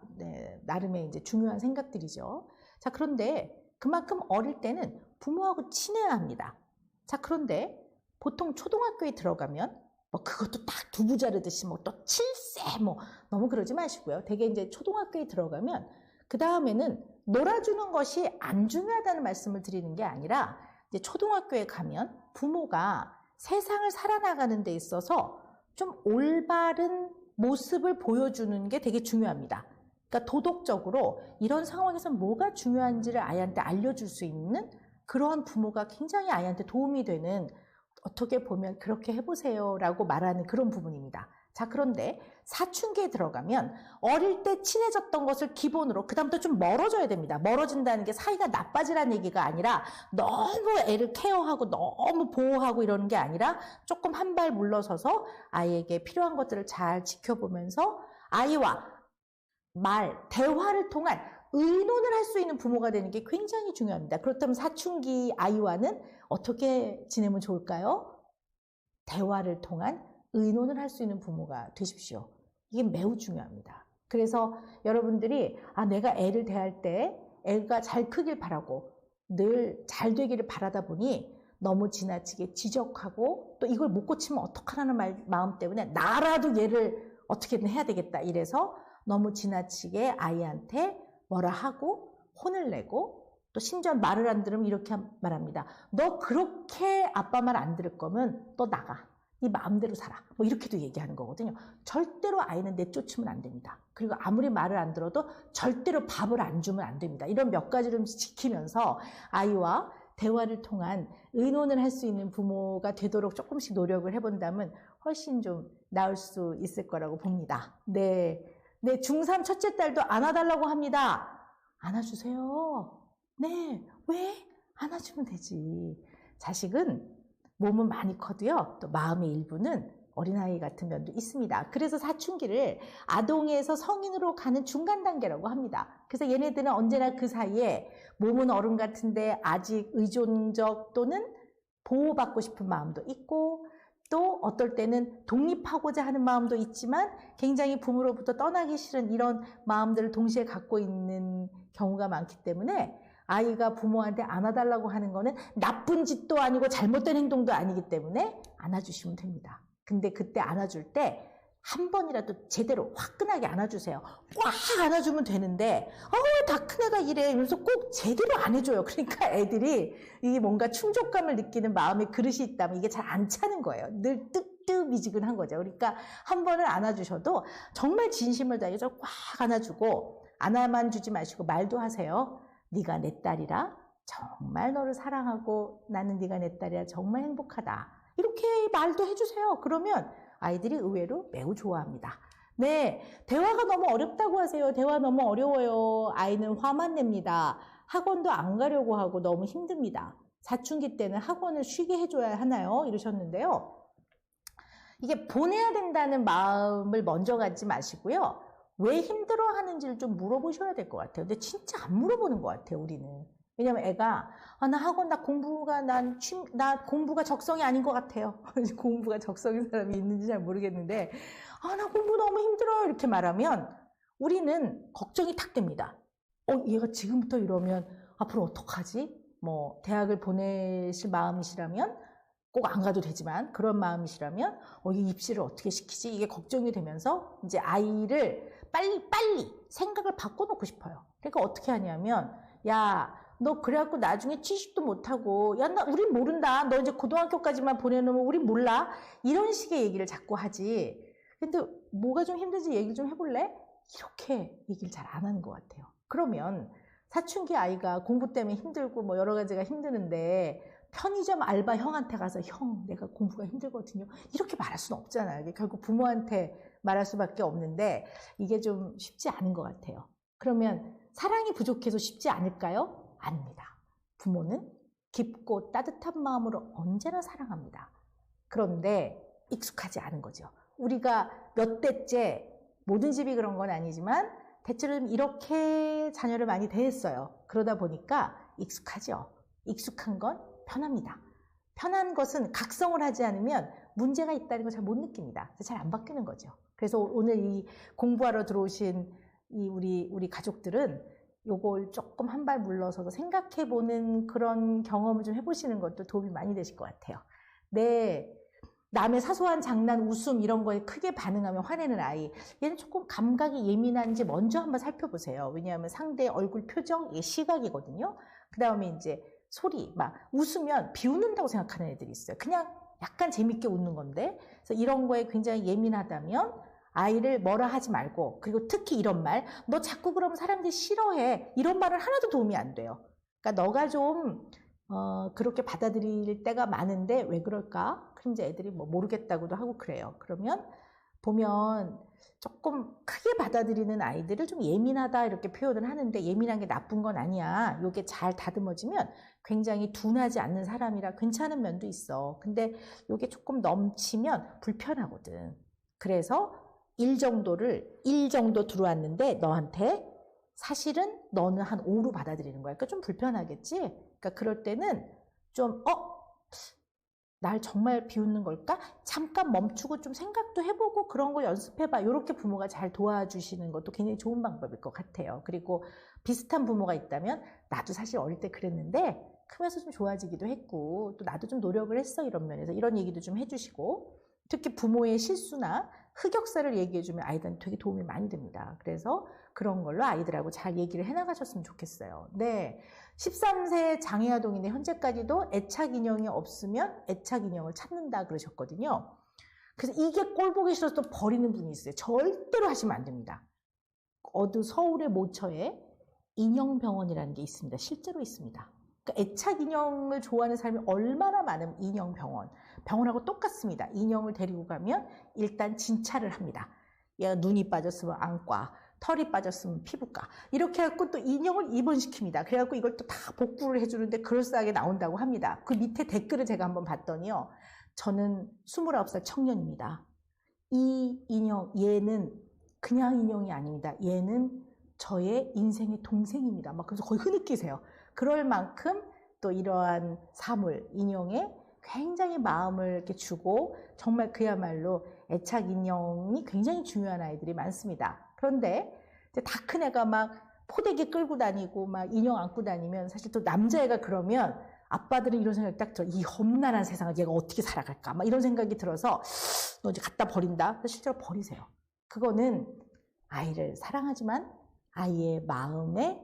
나름의 이제 중요한 생각들이죠. 자, 그런데 그만큼 어릴 때는 부모하고 친해야 합니다. 자, 그런데 보통 초등학교에 들어가면 뭐 그것도 딱 두부 자르듯이 뭐 또 7세 뭐 너무 그러지 마시고요. 되게 이제 초등학교에 들어가면 그 다음에는 놀아주는 것이 안 중요하다는 말씀을 드리는 게 아니라 이제 초등학교에 가면 부모가 세상을 살아나가는 데 있어서 좀 올바른 모습을 보여주는 게 되게 중요합니다. 그러니까 도덕적으로 이런 상황에서 뭐가 중요한지를 아이한테 알려줄 수 있는 그러한 부모가 굉장히 아이한테 도움이 되는 어떻게 보면 그렇게 해보세요 라고 말하는 그런 부분입니다. 자, 그런데 사춘기에 들어가면 어릴 때 친해졌던 것을 기본으로 그 다음부터 좀 멀어져야 됩니다. 멀어진다는 게 사이가 나빠지라는 얘기가 아니라 너무 애를 케어하고 너무 보호하고 이러는 게 아니라 조금 한 발 물러서서 아이에게 필요한 것들을 잘 지켜보면서 아이와 대화를 통한 의논을 할 수 있는 부모가 되는 게 굉장히 중요합니다. 그렇다면 사춘기 아이와는 어떻게 지내면 좋을까요? 대화를 통한 의논을 할 수 있는 부모가 되십시오. 이게 매우 중요합니다. 그래서 여러분들이 내가 애를 대할 때 애가 잘 크길 바라고 늘 잘 되기를 바라다 보니 너무 지나치게 지적하고 또 이걸 못 고치면 어떡하라는 마음 때문에 나라도 얘를 어떻게든 해야 되겠다 이래서 너무 지나치게 아이한테 뭐라 하고 혼을 내고 또 심지어 말을 안 들으면 이렇게 말합니다. 너 그렇게 아빠 말 안 들을 거면 너 나가. 네 마음대로 살아. 뭐 이렇게도 얘기하는 거거든요. 절대로 아이는 내쫓으면 안 됩니다. 그리고 아무리 말을 안 들어도 절대로 밥을 안 주면 안 됩니다. 이런 몇 가지를 지키면서 아이와 대화를 통한 의논을 할 수 있는 부모가 되도록 조금씩 노력을 해본다면 훨씬 좀 나을 수 있을 거라고 봅니다. 네, 중3 첫째 딸도 안아달라고 합니다. 안아주세요. 네, 왜? 안아주면 되지. 자식은 몸은 많이 커도요, 또 마음의 일부는 어린아이 같은 면도 있습니다. 그래서 사춘기를 아동에서 성인으로 가는 중간 단계라고 합니다. 그래서 얘네들은 언제나 그 사이에 몸은 어른 같은데 아직 의존적 또는 보호받고 싶은 마음도 있고, 또 어떨 때는 독립하고자 하는 마음도 있지만 굉장히 부모로부터 떠나기 싫은 이런 마음들을 동시에 갖고 있는 경우가 많기 때문에 아이가 부모한테 안아달라고 하는 거는 나쁜 짓도 아니고 잘못된 행동도 아니기 때문에 안아주시면 됩니다. 근데 그때 안아줄 때 한 번이라도 제대로 화끈하게 안아주세요. 꽉 안아주면 되는데 다 큰애가 이래 이러면서 꼭 제대로 안 해줘요. 그러니까 애들이 이게 뭔가 충족감을 느끼는 마음의 그릇이 있다면 이게 잘 안 차는 거예요. 늘 뜨뜻미지근한 거죠. 그러니까 한 번을 안아주셔도 정말 진심을 다해서 꽉 안아주고, 안아만 주지 마시고 말도 하세요. 네가 내 딸이라 정말 너를 사랑하고 나는 네가 내 딸이라 정말 행복하다. 이렇게 말도 해주세요. 그러면 아이들이 의외로 매우 좋아합니다. 네, 대화가 너무 어렵다고 하세요. 대화 너무 어려워요. 아이는 화만 냅니다. 학원도 안 가려고 하고 너무 힘듭니다. 사춘기 때는 학원을 쉬게 해줘야 하나요? 이러셨는데요. 이게 보내야 된다는 마음을 먼저 갖지 마시고요. 왜 힘들어 하는지를 좀 물어보셔야 될 것 같아요. 근데 진짜 안 물어보는 것 같아요, 우리는. 왜냐면 애가, 나 학원, 나 공부가 적성이 아닌 것 같아요. 공부가 적성인 사람이 있는지 잘 모르겠는데, 나 공부 너무 힘들어요. 이렇게 말하면 우리는 걱정이 탁 됩니다. 얘가 지금부터 이러면 앞으로 어떡하지? 뭐, 대학을 보내실 마음이시라면, 꼭 안 가도 되지만, 그런 마음이시라면, 이 입시를 어떻게 시키지? 이게 걱정이 되면서, 이제 아이를 빨리 생각을 바꿔놓고 싶어요. 그러니까 어떻게 하냐면, 야, 너 그래갖고 나중에 취직도 못하고, 야, 우린 모른다. 너 이제 고등학교까지만 보내놓으면 우린 몰라. 이런 식의 얘기를 자꾸 하지. 근데 뭐가 좀 힘든지 얘기를 좀 해볼래? 이렇게 얘기를 잘 안 하는 것 같아요. 그러면 사춘기 아이가 공부 때문에 힘들고 뭐 여러 가지가 힘드는데 편의점 알바 형한테 가서 형, 내가 공부가 힘들거든요. 이렇게 말할 수는 없잖아요. 결국 부모한테 말할 수밖에 없는데 이게 좀 쉽지 않은 것 같아요. 그러면 사랑이 부족해서 쉽지 않을까요? 아닙니다. 부모는 깊고 따뜻한 마음으로 언제나 사랑합니다. 그런데 익숙하지 않은 거죠. 우리가 몇 대째, 모든 집이 그런 건 아니지만 대체로 이렇게 자녀를 많이 대했어요. 그러다 보니까 익숙하죠. 익숙한 건 편합니다. 편한 것은 각성을 하지 않으면 문제가 있다는 걸 잘 못 느낍니다. 잘 안 바뀌는 거죠. 그래서 오늘 이 공부하러 들어오신 이 우리 가족들은 요걸 조금 한 발 물러서서 생각해보는 그런 경험을 좀 해보시는 것도 도움이 많이 되실 것 같아요. 네. 남의 사소한 장난, 웃음 이런 거에 크게 반응하면 화내는 아이. 얘는 조금 감각이 예민한지 먼저 한번 살펴보세요. 왜냐하면 상대의 얼굴 표정, 이게 시각이거든요. 그 다음에 이제 소리, 막 웃으면 비웃는다고 생각하는 애들이 있어요. 그냥 약간 재밌게 웃는 건데. 그래서 이런 거에 굉장히 예민하다면 아이를 뭐라 하지 말고, 그리고 특히 이런 말, 너 자꾸 그러면 사람들이 싫어해. 이런 말은 하나도 도움이 안 돼요. 그러니까 너가 좀 그렇게 받아들일 때가 많은데 왜 그럴까? 그럼 이제 애들이 뭐 모르겠다고도 하고 그래요. 그러면 보면 조금 크게 받아들이는 아이들을 좀 예민하다 이렇게 표현을 하는데, 예민한 게 나쁜 건 아니야. 이게 잘 다듬어지면 굉장히 둔하지 않는 사람이라 괜찮은 면도 있어. 근데 이게 조금 넘치면 불편하거든. 그래서 1 정도 들어왔는데 너한테 사실은 너는 한 5로 받아들이는 거야. 그러니까 좀 불편하겠지? 그러니까 그럴 때는 좀 날 정말 비웃는 걸까? 잠깐 멈추고 좀 생각도 해보고 그런 거 연습해봐. 이렇게 부모가 잘 도와주시는 것도 굉장히 좋은 방법일 것 같아요. 그리고 비슷한 부모가 있다면 나도 사실 어릴 때 그랬는데 크면서 좀 좋아지기도 했고 또 나도 좀 노력을 했어, 이런 면에서 이런 얘기도 좀 해주시고, 특히 부모의 실수나 흑역사를 얘기해주면 아이들한테 되게 도움이 많이 됩니다. 그래서 그런 걸로 아이들하고 잘 얘기를 해나가셨으면 좋겠어요. 네, 13세 장애아동인데 현재까지도 애착 인형이 없으면 애착 인형을 찾는다 그러셨거든요. 그래서 이게 꼴 보기 싫어서 또 버리는 분이 있어요. 절대로 하시면 안 됩니다. 서울의 모처에 인형병원이라는 게 있습니다. 실제로 있습니다. 그러니까 애착 인형을 좋아하는 사람이 얼마나 많으면 인형병원. 병원하고 똑같습니다. 인형을 데리고 가면 일단 진찰을 합니다. 얘가 눈이 빠졌으면 안과, 털이 빠졌으면 피부과. 이렇게 해갖고 또 인형을 입원시킵니다. 그래갖고 이걸 또 다 복구를 해주는데 그럴싸하게 나온다고 합니다. 그 밑에 댓글을 제가 한번 봤더니요. 저는 29살 청년입니다. 이 인형, 얘는 그냥 인형이 아닙니다. 얘는 저의 인생의 동생입니다. 막 그래서 거의 흐느끼세요. 그럴 만큼 또 이러한 사물, 인형에 굉장히 마음을 이렇게 주고 정말 그야말로 애착 인형이 굉장히 중요한 아이들이 많습니다. 그런데 다 큰 애가 막 포대기 끌고 다니고 막 인형 안고 다니면 사실 또 남자애가 그러면 아빠들은 이런 생각이 딱 들어. 이 험난한 세상을 얘가 어떻게 살아갈까? 막 이런 생각이 들어서 너 이제 갖다 버린다? 실제로 버리세요. 그거는 아이를 사랑하지만 아이의 마음에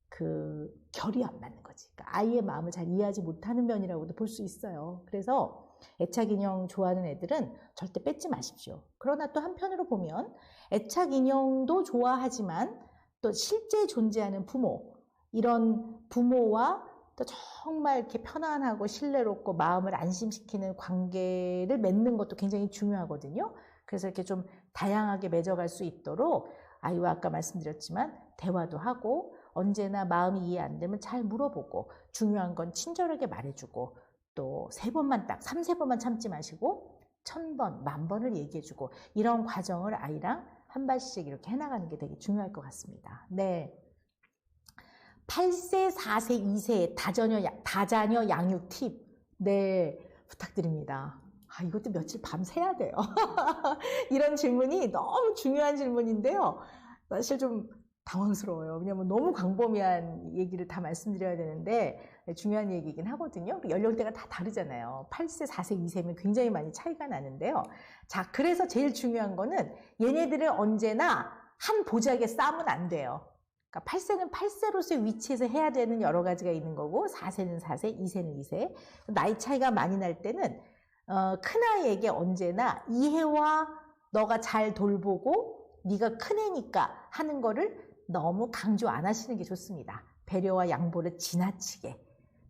그 결이 안 맞는 거지. 그러니까 아이의 마음을 잘 이해하지 못하는 면이라고도 볼 수 있어요. 그래서 애착 인형 좋아하는 애들은 절대 뺏지 마십시오. 그러나 또 한편으로 보면 애착 인형도 좋아하지만 또 실제 존재하는 부모, 이런 부모와 또 정말 이렇게 편안하고 신뢰롭고 마음을 안심시키는 관계를 맺는 것도 굉장히 중요하거든요. 그래서 이렇게 좀 다양하게 맺어갈 수 있도록 아이와 아까 말씀드렸지만 대화도 하고 언제나 마음이 이해 안 되면 잘 물어보고 중요한 건 친절하게 말해주고 또 3번만 딱 3-4번만 참지 마시고 1000번, 10,000번을 얘기해주고 이런 과정을 아이랑 한 발씩 이렇게 해나가는 게 되게 중요할 것 같습니다. 네. 8세, 4세, 2세 다자녀 양육 팁. 네, 부탁드립니다. 이것도 며칠 밤 새야 돼요. 이런 질문이 너무 중요한 질문인데요. 사실 좀 당황스러워요. 왜냐면 너무 광범위한 얘기를 다 말씀드려야 되는데 중요한 얘기이긴 하거든요. 연령대가 다 다르잖아요. 8세, 4세, 2세면 굉장히 많이 차이가 나는데요. 자, 그래서 제일 중요한 거는 얘네들을 언제나 한 보자기에 싸면 안 돼요. 그러니까 8세는 8세로서의 위치에서 해야 되는 여러 가지가 있는 거고 4세는 4세, 2세는 2세. 나이 차이가 많이 날 때는 큰아이에게 언제나 이해와 너가 잘 돌보고 네가 큰애니까 하는 거를 너무 강조 안 하시는 게 좋습니다. 배려와 양보를 지나치게.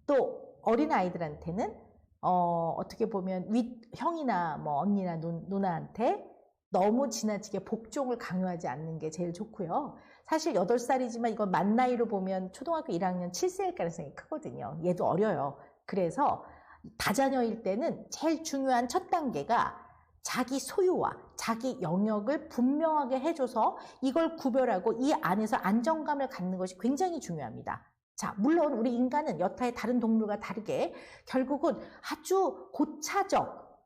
또 어린아이들한테는 어떻게 보면 형이나 뭐 언니나 누나한테 너무 지나치게 복종을 강요하지 않는 게 제일 좋고요. 사실 8살이지만 이거 만 나이로 보면 초등학교 1학년 7세일 가능성이 크거든요. 얘도 어려요. 그래서 다자녀일 때는 제일 중요한 첫 단계가 자기 소유와 자기 영역을 분명하게 해줘서 이걸 구별하고 이 안에서 안정감을 갖는 것이 굉장히 중요합니다. 자, 물론 우리 인간은 여타의 다른 동물과 다르게 결국은 아주 고차적,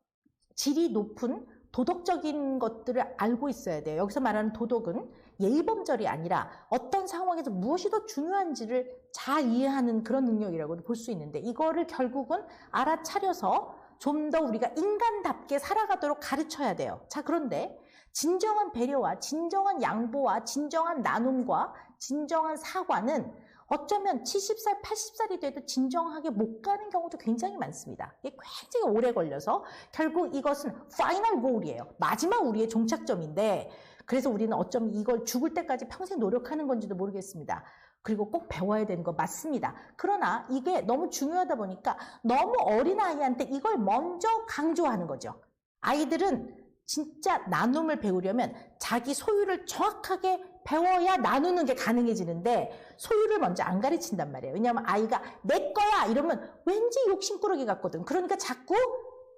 질이 높은 도덕적인 것들을 알고 있어야 돼요. 여기서 말하는 도덕은 예의범절이 아니라 어떤 상황에서 무엇이 더 중요한지를 잘 이해하는 그런 능력이라고도 볼 수 있는데 이거를 결국은 알아차려서 좀 더 우리가 인간답게 살아가도록 가르쳐야 돼요. 자, 그런데 진정한 배려와 진정한 양보와 진정한 나눔과 진정한 사과는 어쩌면 70살, 80살이 돼도 진정하게 못 가는 경우도 굉장히 많습니다. 이게 굉장히 오래 걸려서 결국 이것은 파이널 고울이에요. 마지막 우리의 종착점인데 그래서 우리는 어쩌면 이걸 죽을 때까지 평생 노력하는 건지도 모르겠습니다. 그리고 꼭 배워야 되는 거 맞습니다. 그러나 이게 너무 중요하다 보니까 너무 어린아이한테 이걸 먼저 강조하는 거죠. 아이들은 진짜 나눔을 배우려면 자기 소유를 정확하게 배워야 나누는 게 가능해지는데 소유를 먼저 안 가르친단 말이에요. 왜냐하면 아이가 내 거야 이러면 왠지 욕심꾸러기 같거든. 그러니까 자꾸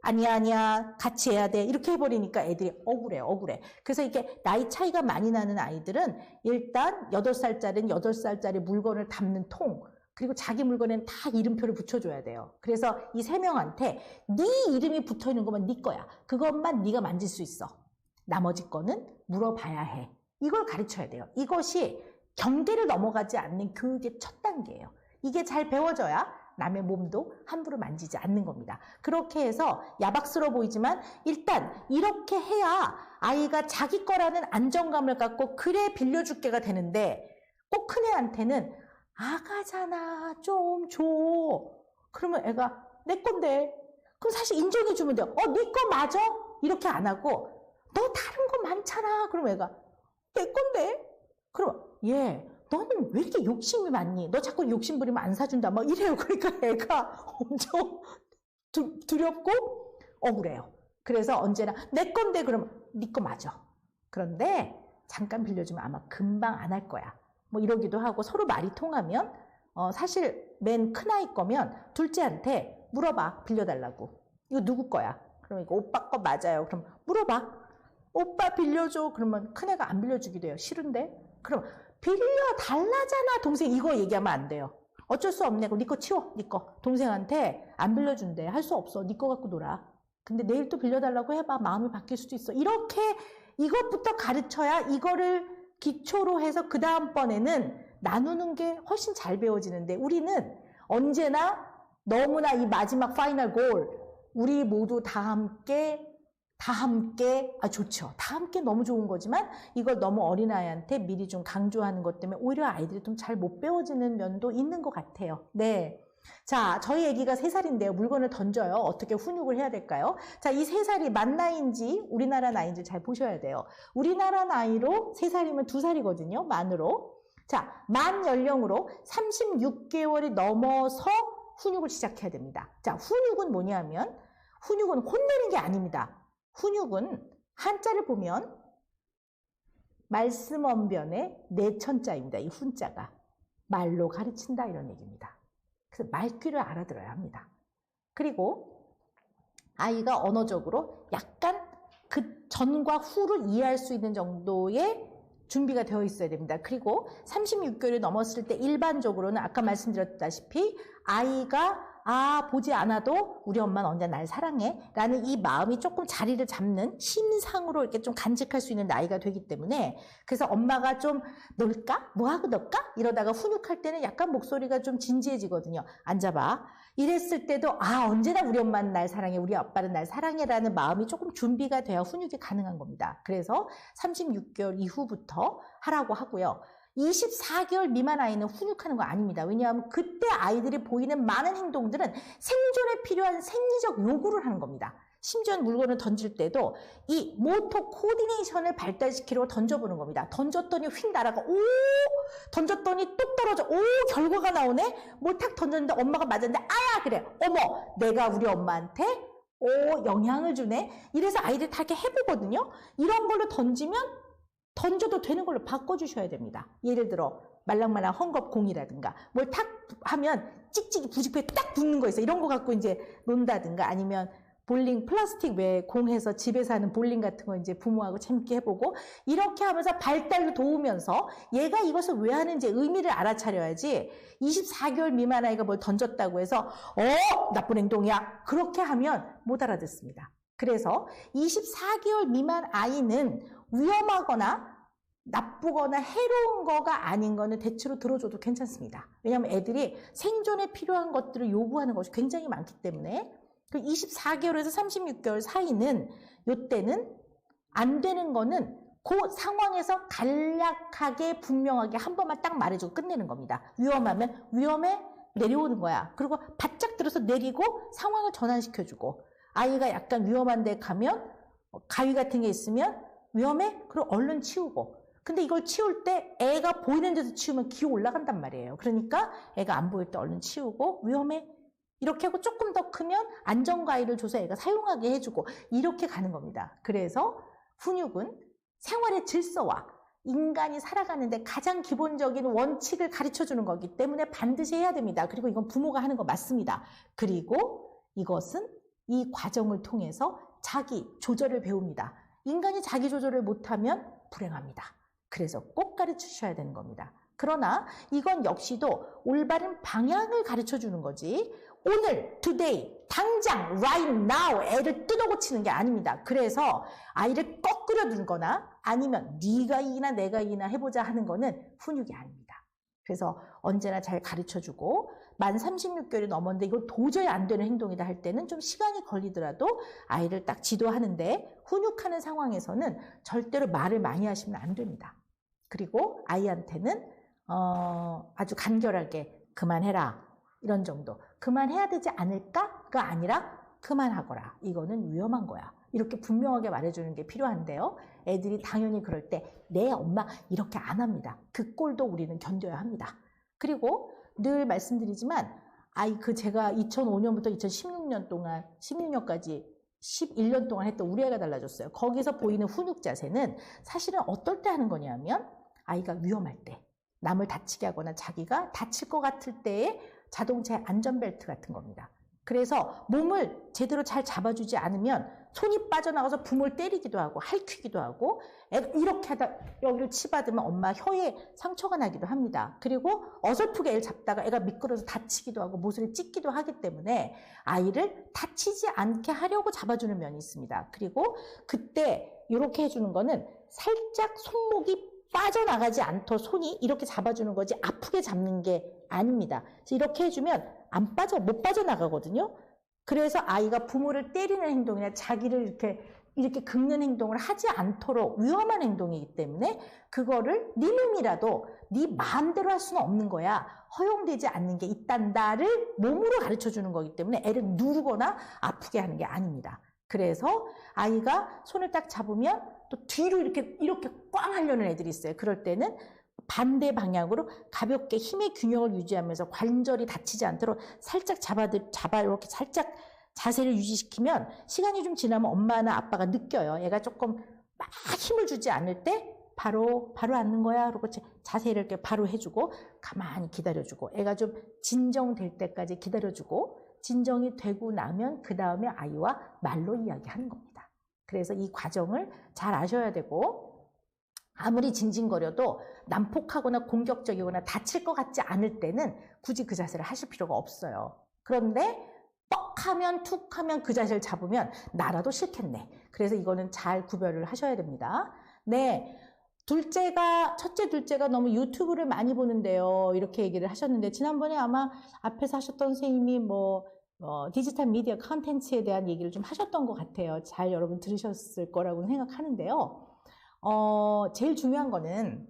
아니야 같이 해야 돼 이렇게 해버리니까 애들이 억울해. 그래서 이게 나이 차이가 많이 나는 아이들은 일단 8살짜리는 8살짜리 물건을 담는 통 그리고 자기 물건에는 다 이름표를 붙여줘야 돼요. 그래서 이 3명한테 네 이름이 붙어있는 것만 네 거야. 그것만 네가 만질 수 있어. 나머지 거는 물어봐야 해. 이걸 가르쳐야 돼요. 이것이 경계를 넘어가지 않는 교육의 첫 단계예요. 이게 잘 배워져야 남의 몸도 함부로 만지지 않는 겁니다. 그렇게 해서 야박스러워 보이지만 일단 이렇게 해야 아이가 자기 거라는 안정감을 갖고 그래 빌려줄게가 되는데 꼭 큰애한테는 아가잖아 좀 줘. 그러면 애가 내 건데 그럼 사실 인정해주면 돼요. 네 거 맞아? 이렇게 안 하고 너 다른 거 많잖아. 그럼 애가 내 건데? 그럼 얘 너는 왜 이렇게 욕심이 많니? 너 자꾸 욕심 부리면 안 사준다. 막 이래요. 그러니까 애가 엄청 두렵고 억울해요. 그래서 언제나 내 건데 그러면 네 거 맞아. 그런데 잠깐 빌려주면 아마 금방 안 할 거야. 뭐 이러기도 하고 서로 말이 통하면 사실 맨 큰아이 거면 둘째한테 물어봐. 빌려달라고. 이거 누구 거야? 그럼 이거 오빠 거 맞아요. 그럼 물어봐. 오빠 빌려줘. 그러면 큰애가 안 빌려주기도 해요. 싫은데? 그럼 빌려달라잖아. 동생 이거 얘기하면 안 돼요. 어쩔 수 없네. 그럼 네 거 치워. 네 거. 동생한테 안 빌려준대. 할 수 없어. 네 거 갖고 놀아. 근데 내일 또 빌려달라고 해봐. 마음이 바뀔 수도 있어. 이렇게 이것부터 가르쳐야 이거를 기초로 해서 그 다음번에는 나누는 게 훨씬 잘 배워지는데 우리는 언제나 너무나 이 마지막 파이널 골 우리 모두 다 함께 좋죠. 다 함께 너무 좋은 거지만 이걸 너무 어린아이한테 미리 좀 강조하는 것 때문에 오히려 아이들이 좀 잘 못 배워지는 면도 있는 것 같아요. 네. 자, 저희 아기가 3살인데요. 물건을 던져요. 어떻게 훈육을 해야 될까요? 자, 이 3살이 만 나이인지 우리나라 나이인지 잘 보셔야 돼요. 우리나라 나이로 3살이면 2살이거든요. 만으로. 자, 만 연령으로 36개월이 넘어서 훈육을 시작해야 됩니다. 자, 훈육은 뭐냐면 훈육은 혼내는 게 아닙니다. 훈육은 한자를 보면 말씀언변의 내천자입니다. 이 훈자가. 말로 가르친다 이런 얘기입니다. 그래서 말귀를 알아들어야 합니다. 그리고 아이가 언어적으로 약간 그 전과 후를 이해할 수 있는 정도의 준비가 되어 있어야 됩니다. 그리고 36개월이 넘었을 때 일반적으로는 아까 말씀드렸다시피 아이가 보지 않아도 우리 엄마는 언제나 날 사랑해 라는 이 마음이 조금 자리를 잡는 심상으로 이렇게 좀 간직할 수 있는 나이가 되기 때문에 그래서 엄마가 좀 놀까? 뭐하고 놀까? 이러다가 훈육할 때는 약간 목소리가 좀 진지해지거든요. 앉아봐. 이랬을 때도 언제나 우리 엄마는 날 사랑해, 우리 아빠는 날 사랑해 라는 마음이 조금 준비가 돼야 훈육이 가능한 겁니다. 그래서 36개월 이후부터 하라고 하고요. 24개월 미만 아이는 훈육하는 거 아닙니다. 왜냐하면 그때 아이들이 보이는 많은 행동들은 생존에 필요한 생리적 요구를 하는 겁니다. 심지어 물건을 던질 때도 이 모터 코디네이션을 발달시키려고 던져보는 겁니다. 던졌더니 휙 날아가, 던졌더니 뚝 떨어져, 결과가 나오네? 뭘 탁 던졌는데 엄마가 맞았는데, 그래. 어머, 내가 우리 엄마한테, 영향을 주네? 이래서 아이들이 다 이렇게 해보거든요? 이런 걸로 던져도 되는 걸로 바꿔주셔야 됩니다. 예를 들어 말랑말랑 헝겊공이라든가 뭘 탁 하면 찍찍이 부직표에 딱 붙는 거 있어. 이런 거 갖고 이제 논다든가 아니면 볼링 플라스틱 왜 공해서 집에서 하는 볼링 같은 거 이제 부모하고 재밌게 해보고 이렇게 하면서 발달을 도우면서 얘가 이것을 왜 하는지 의미를 알아차려야지 24개월 미만 아이가 뭘 던졌다고 해서 나쁜 행동이야. 그렇게 하면 못 알아듣습니다. 그래서 24개월 미만 아이는 위험하거나 나쁘거나 해로운 거가 아닌 거는 대체로 들어줘도 괜찮습니다. 왜냐하면 애들이 생존에 필요한 것들을 요구하는 것이 굉장히 많기 때문에 그 24개월에서 36개월 사이는 요때는 안 되는 거는 그 상황에서 간략하게 분명하게 한 번만 딱 말해주고 끝내는 겁니다. 위험하면 위험해 내려오는 거야. 그리고 바짝 들어서 내리고 상황을 전환시켜주고 아이가 약간 위험한 데 가면 가위 같은 게 있으면 위험해? 그럼 얼른 치우고. 근데 이걸 치울 때 애가 보이는 데서 치우면 기어 올라간단 말이에요. 그러니까 애가 안 보일 때 얼른 치우고 위험해? 이렇게 하고 조금 더 크면 안전가위를 줘서 애가 사용하게 해주고 이렇게 가는 겁니다. 그래서 훈육은 생활의 질서와 인간이 살아가는데 가장 기본적인 원칙을 가르쳐주는 거기 때문에 반드시 해야 됩니다. 그리고 이건 부모가 하는 거 맞습니다. 그리고 이것은 이 과정을 통해서 자기 조절을 배웁니다. 인간이 자기 조절을 못하면 불행합니다. 그래서 꼭 가르치셔야 되는 겁니다. 그러나 이건 역시도 올바른 방향을 가르쳐주는 거지 오늘, today, 당장, right now 애를 뜯어고치는 게 아닙니다. 그래서 아이를 거꾸려 두거나 아니면 네가 이기나 내가 이기나 해보자 하는 거는 훈육이 아닙니다. 그래서 언제나 잘 가르쳐주고 만 36개월이 넘었는데 이거 도저히 안 되는 행동이다 할 때는 좀 시간이 걸리더라도 아이를 딱 지도하는데 훈육하는 상황에서는 절대로 말을 많이 하시면 안 됩니다. 그리고 아이한테는 아주 간결하게 그만해라 이런 정도. 그만해야 되지 않을까가 아니라 그만하거라. 이거는 위험한 거야. 이렇게 분명하게 말해주는 게 필요한데요. 애들이 당연히 그럴 때 네 엄마 이렇게 안 합니다. 그 꼴도 우리는 견뎌야 합니다. 그리고 늘 말씀드리지만 제가 2005년부터 2016년 동안 16년까지 11년 동안 했던 우리 애가 달라졌어요. 거기서 보이는 훈육 자세는 사실은 어떨 때 하는 거냐면 아이가 위험할 때, 남을 다치게 하거나 자기가 다칠 것 같을 때의 자동차의 안전벨트 같은 겁니다. 그래서 몸을 제대로 잘 잡아주지 않으면 손이 빠져나가서 부모를 때리기도 하고 핥히기도 하고 애가 이렇게 하다 여기를 치받으면 엄마 혀에 상처가 나기도 합니다. 그리고 어설프게 애를 잡다가 애가 미끄러져서 다치기도 하고 모서리 찢기도 하기 때문에 아이를 다치지 않게 하려고 잡아주는 면이 있습니다. 그리고 그때 이렇게 해주는 거는 살짝 손목이 빠져나가지 않도록 손이 이렇게 잡아주는 거지 아프게 잡는 게 아닙니다. 그래서 이렇게 해주면 못 빠져나가거든요. 그래서 아이가 부모를 때리는 행동이나 자기를 이렇게 긁는 행동을 하지 않도록 위험한 행동이기 때문에 그거를 네 몸이라도 네 마음대로 할 수는 없는 거야. 허용되지 않는 게 있단다를 몸으로 가르쳐 주는 거기 때문에 애를 누르거나 아프게 하는 게 아닙니다. 그래서 아이가 손을 딱 잡으면 또 뒤로 이렇게 꽝 하려는 애들이 있어요. 그럴 때는 반대 방향으로 가볍게 힘의 균형을 유지하면서 관절이 다치지 않도록 살짝 이렇게 살짝 자세를 유지시키면 시간이 좀 지나면 엄마나 아빠가 느껴요. 얘가 조금 막 힘을 주지 않을 때 바로 앉는 거야. 그리고 자세를 이렇게 바로 해주고 가만히 기다려주고 애가 좀 진정될 때까지 기다려주고 진정이 되고 나면 그 다음에 아이와 말로 이야기하는 겁니다. 그래서 이 과정을 잘 아셔야 되고 아무리 징징거려도 난폭하거나 공격적이거나 다칠 것 같지 않을 때는 굳이 그 자세를 하실 필요가 없어요. 그런데 뻑하면 툭하면 그 자세를 잡으면 나라도 싫겠네. 그래서 이거는 잘 구별을 하셔야 됩니다. 네, 첫째, 둘째가 너무 유튜브를 많이 보는데요. 이렇게 얘기를 하셨는데 지난번에 아마 앞에서 하셨던 선생님이 디지털 미디어 컨텐츠에 대한 얘기를 좀 하셨던 것 같아요. 잘 여러분 들으셨을 거라고 생각하는데요. 제일 중요한 거는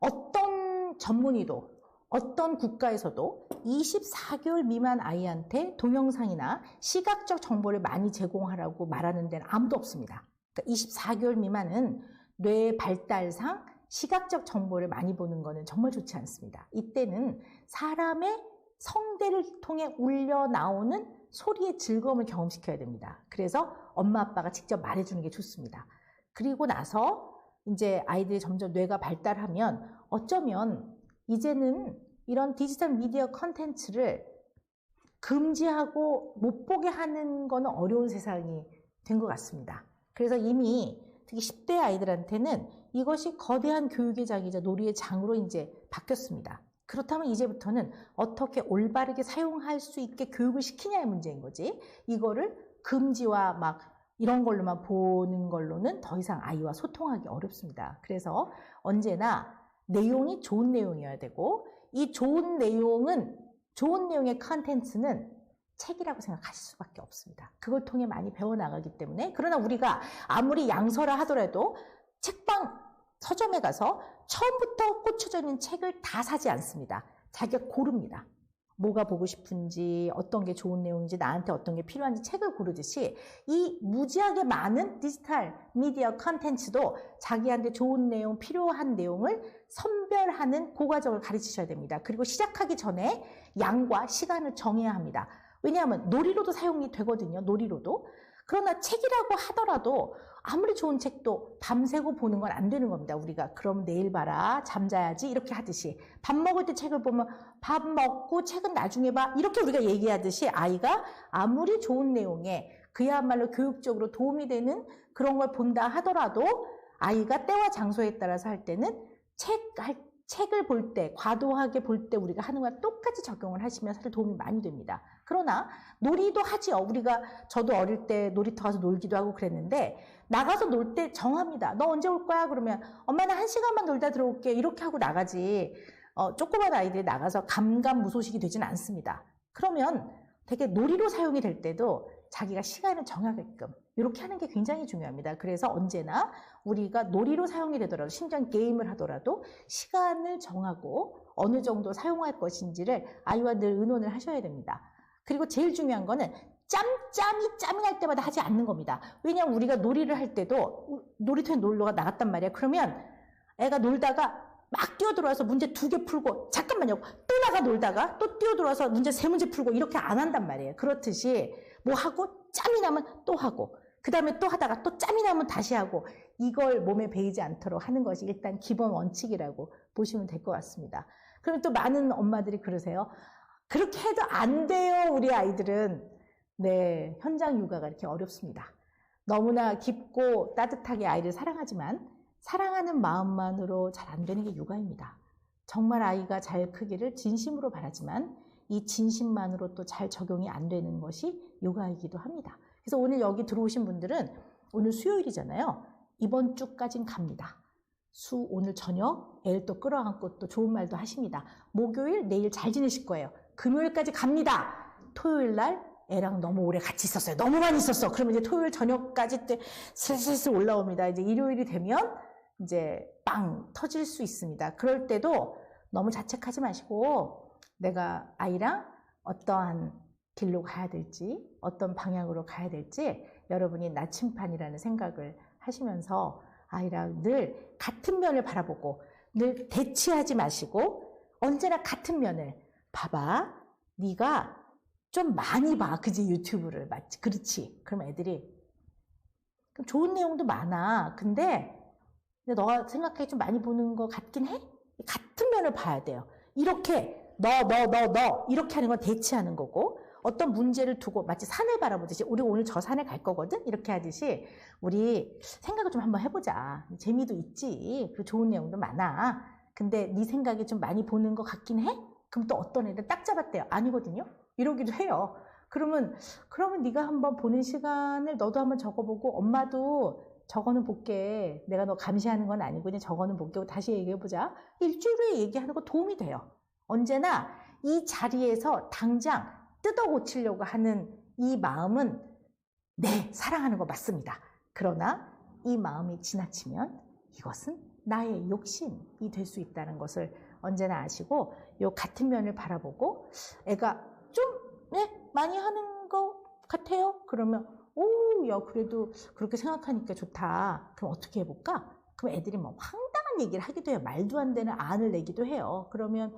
어떤 전문의도 어떤 국가에서도 24개월 미만 아이한테 동영상이나 시각적 정보를 많이 제공하라고 말하는 데는 아무도 없습니다. 그러니까 24개월 미만은 뇌 발달상 시각적 정보를 많이 보는 거는 정말 좋지 않습니다. 이때는 사람의 성대를 통해 울려 나오는 소리의 즐거움을 경험시켜야 됩니다. 그래서 엄마 아빠가 직접 말해주는 게 좋습니다. 그리고 나서 이제 아이들이 점점 뇌가 발달하면 어쩌면 이제는 이런 디지털 미디어 컨텐츠를 금지하고 못 보게 하는 거는 어려운 세상이 된 것 같습니다. 그래서 이미 특히 10대 아이들한테는 이것이 거대한 교육의 장이자 놀이의 장으로 이제 바뀌었습니다. 그렇다면 이제부터는 어떻게 올바르게 사용할 수 있게 교육을 시키냐의 문제인 거지. 이거를 금지와 막 이런 걸로만 보는 걸로는 더 이상 아이와 소통하기 어렵습니다. 그래서 언제나 내용이 좋은 내용이어야 되고 이 좋은 내용의 컨텐츠는 책이라고 생각하실 수밖에 없습니다. 그걸 통해 많이 배워나가기 때문에 그러나 우리가 아무리 양서라 하더라도 책방 서점에 가서 처음부터 꽂혀져 있는 책을 다 사지 않습니다. 자기가 고릅니다. 뭐가 보고 싶은지 어떤 게 좋은 내용인지 나한테 어떤 게 필요한지 책을 고르듯이 이 무지하게 많은 디지털 미디어 컨텐츠도 자기한테 좋은 내용, 필요한 내용을 선별하는 그 과정을 가르치셔야 됩니다. 그리고 시작하기 전에 양과 시간을 정해야 합니다. 왜냐하면 놀이로도 사용이 되거든요. 놀이로도. 그러나 책이라고 하더라도 아무리 좋은 책도 밤새고 보는 건 안 되는 겁니다. 우리가 그럼 내일 봐라, 잠자야지 이렇게 하듯이 밥 먹을 때 책을 보면 밥 먹고 책은 나중에 봐 이렇게 우리가 얘기하듯이 아이가 아무리 좋은 내용에 그야말로 교육적으로 도움이 되는 그런 걸 본다 하더라도 아이가 때와 장소에 따라서 할 때는 책을 볼 때, 과도하게 볼 때 우리가 하는 거랑 똑같이 적용을 하시면 사실 도움이 많이 됩니다. 그러나 놀이도 하지요. 저도 어릴 때 놀이터 가서 놀기도 하고 그랬는데 나가서 놀 때 정합니다. 너 언제 올 거야? 그러면 엄마는 1시간만 놀다 들어올게. 이렇게 하고 나가지. 조그만 아이들이 나가서 감감무소식이 되지는 않습니다. 그러면 되게 놀이로 사용이 될 때도 자기가 시간을 정하게끔 이렇게 하는 게 굉장히 중요합니다. 그래서 언제나 우리가 놀이로 사용이 되더라도 심지어 게임을 하더라도 시간을 정하고 어느 정도 사용할 것인지를 아이와 늘 의논을 하셔야 됩니다. 그리고 제일 중요한 거는 짬이 날 때마다 하지 않는 겁니다. 왜냐하면 우리가 놀이를 할 때도 놀이터에 놀러가 나갔단 말이에요. 그러면 애가 놀다가 막 뛰어들어와서 문제 2개 풀고 잠깐만요. 또 나가 놀다가 또 뛰어들어와서 문제 3문제 풀고 이렇게 안 한단 말이에요. 그렇듯이 뭐 하고 짬이 나면 또 하고 그 다음에 또 하다가 또 짬이 나면 다시 하고 이걸 몸에 배이지 않도록 하는 것이 일단 기본 원칙이라고 보시면 될 것 같습니다. 그럼 또 많은 엄마들이 그러세요. 그렇게 해도 안 돼요. 우리 아이들은. 네, 현장 육아가 이렇게 어렵습니다. 너무나 깊고 따뜻하게 아이를 사랑하지만 사랑하는 마음만으로 잘 안 되는 게 육아입니다. 정말 아이가 잘 크기를 진심으로 바라지만 이 진심만으로 또 잘 적용이 안 되는 것이 육아이기도 합니다. 그래서 오늘 여기 들어오신 분들은 오늘 수요일이잖아요. 이번 주까진 갑니다. 오늘 저녁 애를 또 끌어안고 또 좋은 말도 하십니다. 목요일 내일 잘 지내실 거예요. 금요일까지 갑니다. 토요일 날 애랑 너무 오래 같이 있었어요. 너무 많이 있었어. 그러면 이제 토요일 저녁까지 때 슬슬 올라옵니다. 이제 일요일이 되면 이제 빵 터질 수 있습니다. 그럴 때도 너무 자책하지 마시고 내가 아이랑 어떠한 길로 가야 될지 어떤 방향으로 가야 될지 여러분이 나침판이라는 생각을 하시면서 아이랑 늘 같은 면을 바라보고 늘 대치하지 마시고 언제나 같은 면을 봐봐. 네가 좀 많이 봐. 그지? 유튜브를. 맞지? 그렇지. 그럼 애들이 그럼 좋은 내용도 많아. 근데 너가 생각하기 좀 많이 보는 것 같긴 해? 같은 면을 봐야 돼요. 이렇게 너 이렇게 하는 건 대치하는 거고 어떤 문제를 두고 마치 산을 바라보듯이 우리 오늘 저 산에 갈 거거든? 이렇게 하듯이 우리 생각을 좀 한번 해보자. 재미도 있지. 그 좋은 내용도 많아. 근데 네 생각이 좀 많이 보는 것 같긴 해? 그럼 또 어떤 애들 딱 잡았대요. 아니거든요. 이러기도 해요. 그러면 네가 한번 보는 시간을 너도 한번 적어보고 엄마도 적어는 볼게. 내가 너 감시하는 건 아니고 그냥 적어는 볼게. 다시 얘기해보자. 일주일 후에 얘기하는 거 도움이 돼요. 언제나 이 자리에서 당장 뜯어 고치려고 하는 이 마음은 네, 사랑하는 거 맞습니다. 그러나 이 마음이 지나치면 이것은 나의 욕심이 될 수 있다는 것을 언제나 아시고 요 같은 면을 바라보고 애가 좀 많이 하는 것 같아요. 그러면 야 그래도 그렇게 생각하니까 좋다. 그럼 어떻게 해볼까? 그럼 애들이 뭐 황당한 얘기를 하기도 해요. 말도 안 되는 안을 내기도 해요. 그러면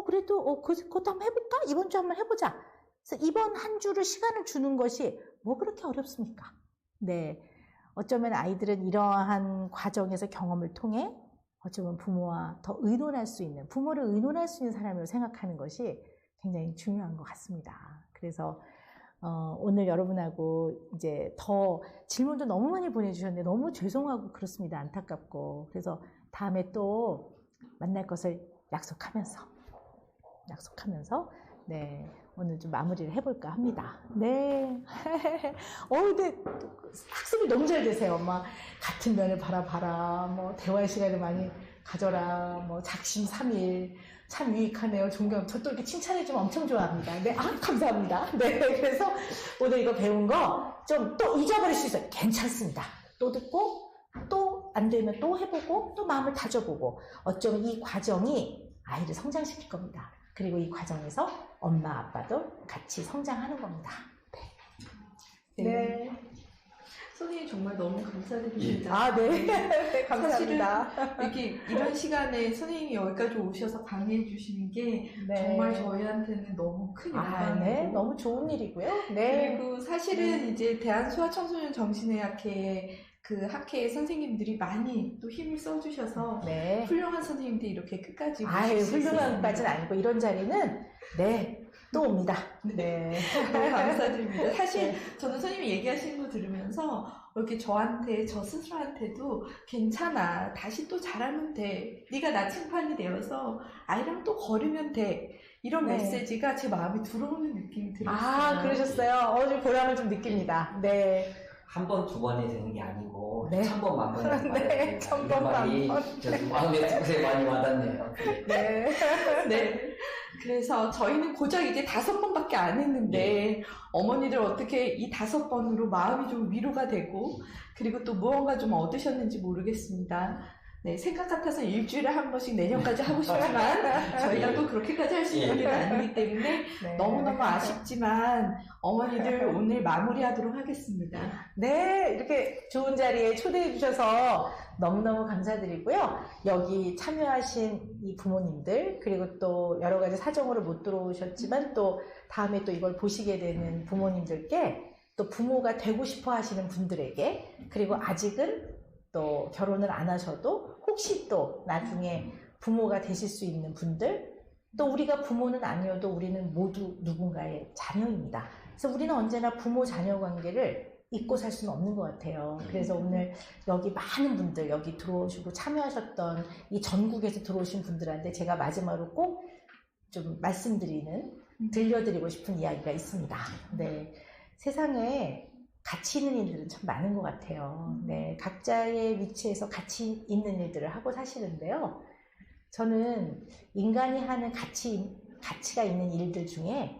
그래도 그것도 한번 해볼까? 이번 주 한번 해보자. 그래서 이번 한 주를 시간을 주는 것이 뭐 그렇게 어렵습니까? 네, 어쩌면 아이들은 이러한 과정에서 경험을 통해 어쩌면 부모와 더 의논할 수 있는, 부모를 의논할 수 있는 사람으로 생각하는 것이 굉장히 중요한 것 같습니다. 그래서 오늘 여러분하고 이제 더 질문도 너무 많이 보내주셨는데 너무 죄송하고 그렇습니다. 안타깝고. 그래서 다음에 또 만날 것을 약속하면서 네, 오늘 좀 마무리를 해볼까 합니다. 네. 근데 학습이 너무 잘 되세요. 엄마 같은 면을 바라봐라. 뭐 대화의 시간을 많이 가져라. 뭐 작심삼일. 참 유익하네요. 존경. 저 또 이렇게 칭찬해주면 엄청 좋아합니다. 네, 감사합니다. 네, 그래서 오늘 이거 배운 거 좀 또 잊어버릴 수 있어요. 괜찮습니다. 또 듣고 또 안 되면 또 해보고 또 마음을 다져보고 어쩌면 이 과정이 아이를 성장시킬 겁니다. 그리고 이 과정에서 엄마 아빠도 같이 성장하는 겁니다. 네. 선생님 정말 너무 감사드립니다. 아, 네. 네, 감사합니다. 사실은 이렇게 이런 시간에 선생님이 여기까지 오셔서 강의해 주시는 게 네. 정말 저희한테는 너무 큰 영광이고 네. 너무 좋은 일이고요. 네. 그리고 사실은 이제 대한소아청소년 정신의학회 그 학회의 선생님들이 많이 또 힘을 써주셔서 네. 훌륭한 선생님들이 이렇게 끝까지 훌륭한까지는 아니고 이런 자리는 네, 또 옵니다. 네. 너무 감사드립니다. 사실 네. 저는 선생님이 얘기하시는 거 들으면서 이렇게 저한테 저 스스로한테도 괜찮아. 다시 또 잘하면 돼. 네가 나침판이 되어서 아이랑 또 걸으면 돼. 이런 네. 메시지가 제 마음에 들어오는 느낌이 들었어요. 그러셨어요. 좀 보람을 좀 느낍니다. 네. 한 번, 두 번에 되는 게 아니고 네. 1000번, 만번에 네, 1000번, 말이 마음에 두세 많이 와닿네요. 네. 네. 그래서 저희는 고작 이제 5번밖에 안 했는데 어머니들 어떻게 이 5번으로 마음이 좀 위로가 되고 그리고 또 무언가 좀 얻으셨는지 모르겠습니다. 네, 생각 같아서 일주일에 한 번씩 내년까지 하고 싶지만 저희가 또 그렇게까지 할 수 있는 일은 아니기 때문에 네. 너무너무 아쉽지만 어머니들 오늘 마무리하도록 하겠습니다. 네, 이렇게 좋은 자리에 초대해 주셔서 너무너무 감사드리고요. 여기 참여하신 이 부모님들, 그리고 또 여러 가지 사정으로 못 들어오셨지만 또 다음에 또 이걸 보시게 되는 부모님들께, 또 부모가 되고 싶어 하시는 분들에게, 그리고 아직은 또 결혼을 안 하셔도 혹시 또 나중에 부모가 되실 수 있는 분들, 또 우리가 부모는 아니어도 우리는 모두 누군가의 자녀입니다. 그래서 우리는 언제나 부모 자녀 관계를 잊고 살 수는 없는 것 같아요. 그래서 오늘 여기 많은 분들, 여기 들어오시고 참여하셨던 이 전국에서 들어오신 분들한테 제가 마지막으로 꼭 좀 들려드리고 싶은 이야기가 있습니다. 네. 세상에 가치 있는 일들은 참 많은 것 같아요. 네. 각자의 위치에서 가치 있는 일들을 하고 사시는데요. 저는 인간이 하는 가치가 있는 일들 중에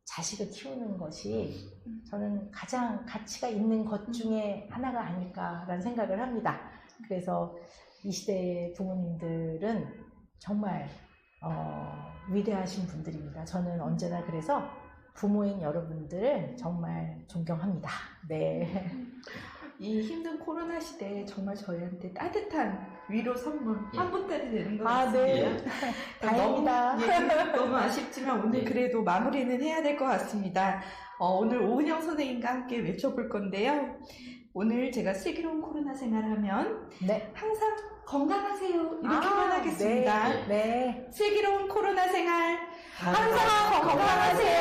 자식을 키우는 것이 저는 가장 가치가 있는 것 중에 하나가 아닐까라는 생각을 합니다. 그래서 이 시대의 부모님들은 정말 위대하신 분들입니다. 저는 언제나 그래서 부모인 여러분들을 정말 존경합니다. 네. 이 힘든 코로나 시대에 정말 저희한테 따뜻한 위로 선물 예. 한 보따리 되는 것 아, 같습니다. 네. 다행입니다. 너무 아쉽지만 오늘 예. 그래도 마무리는 해야 될 것 같습니다. 오늘 오은영 선생님과 함께 외쳐볼 건데요. 오늘 제가 슬기로운 코로나 생활하면 네. 항상 건강하세요 이렇게만 하겠습니다. 네. 네. 슬기로운 코로나 생활 항상 건강하세요.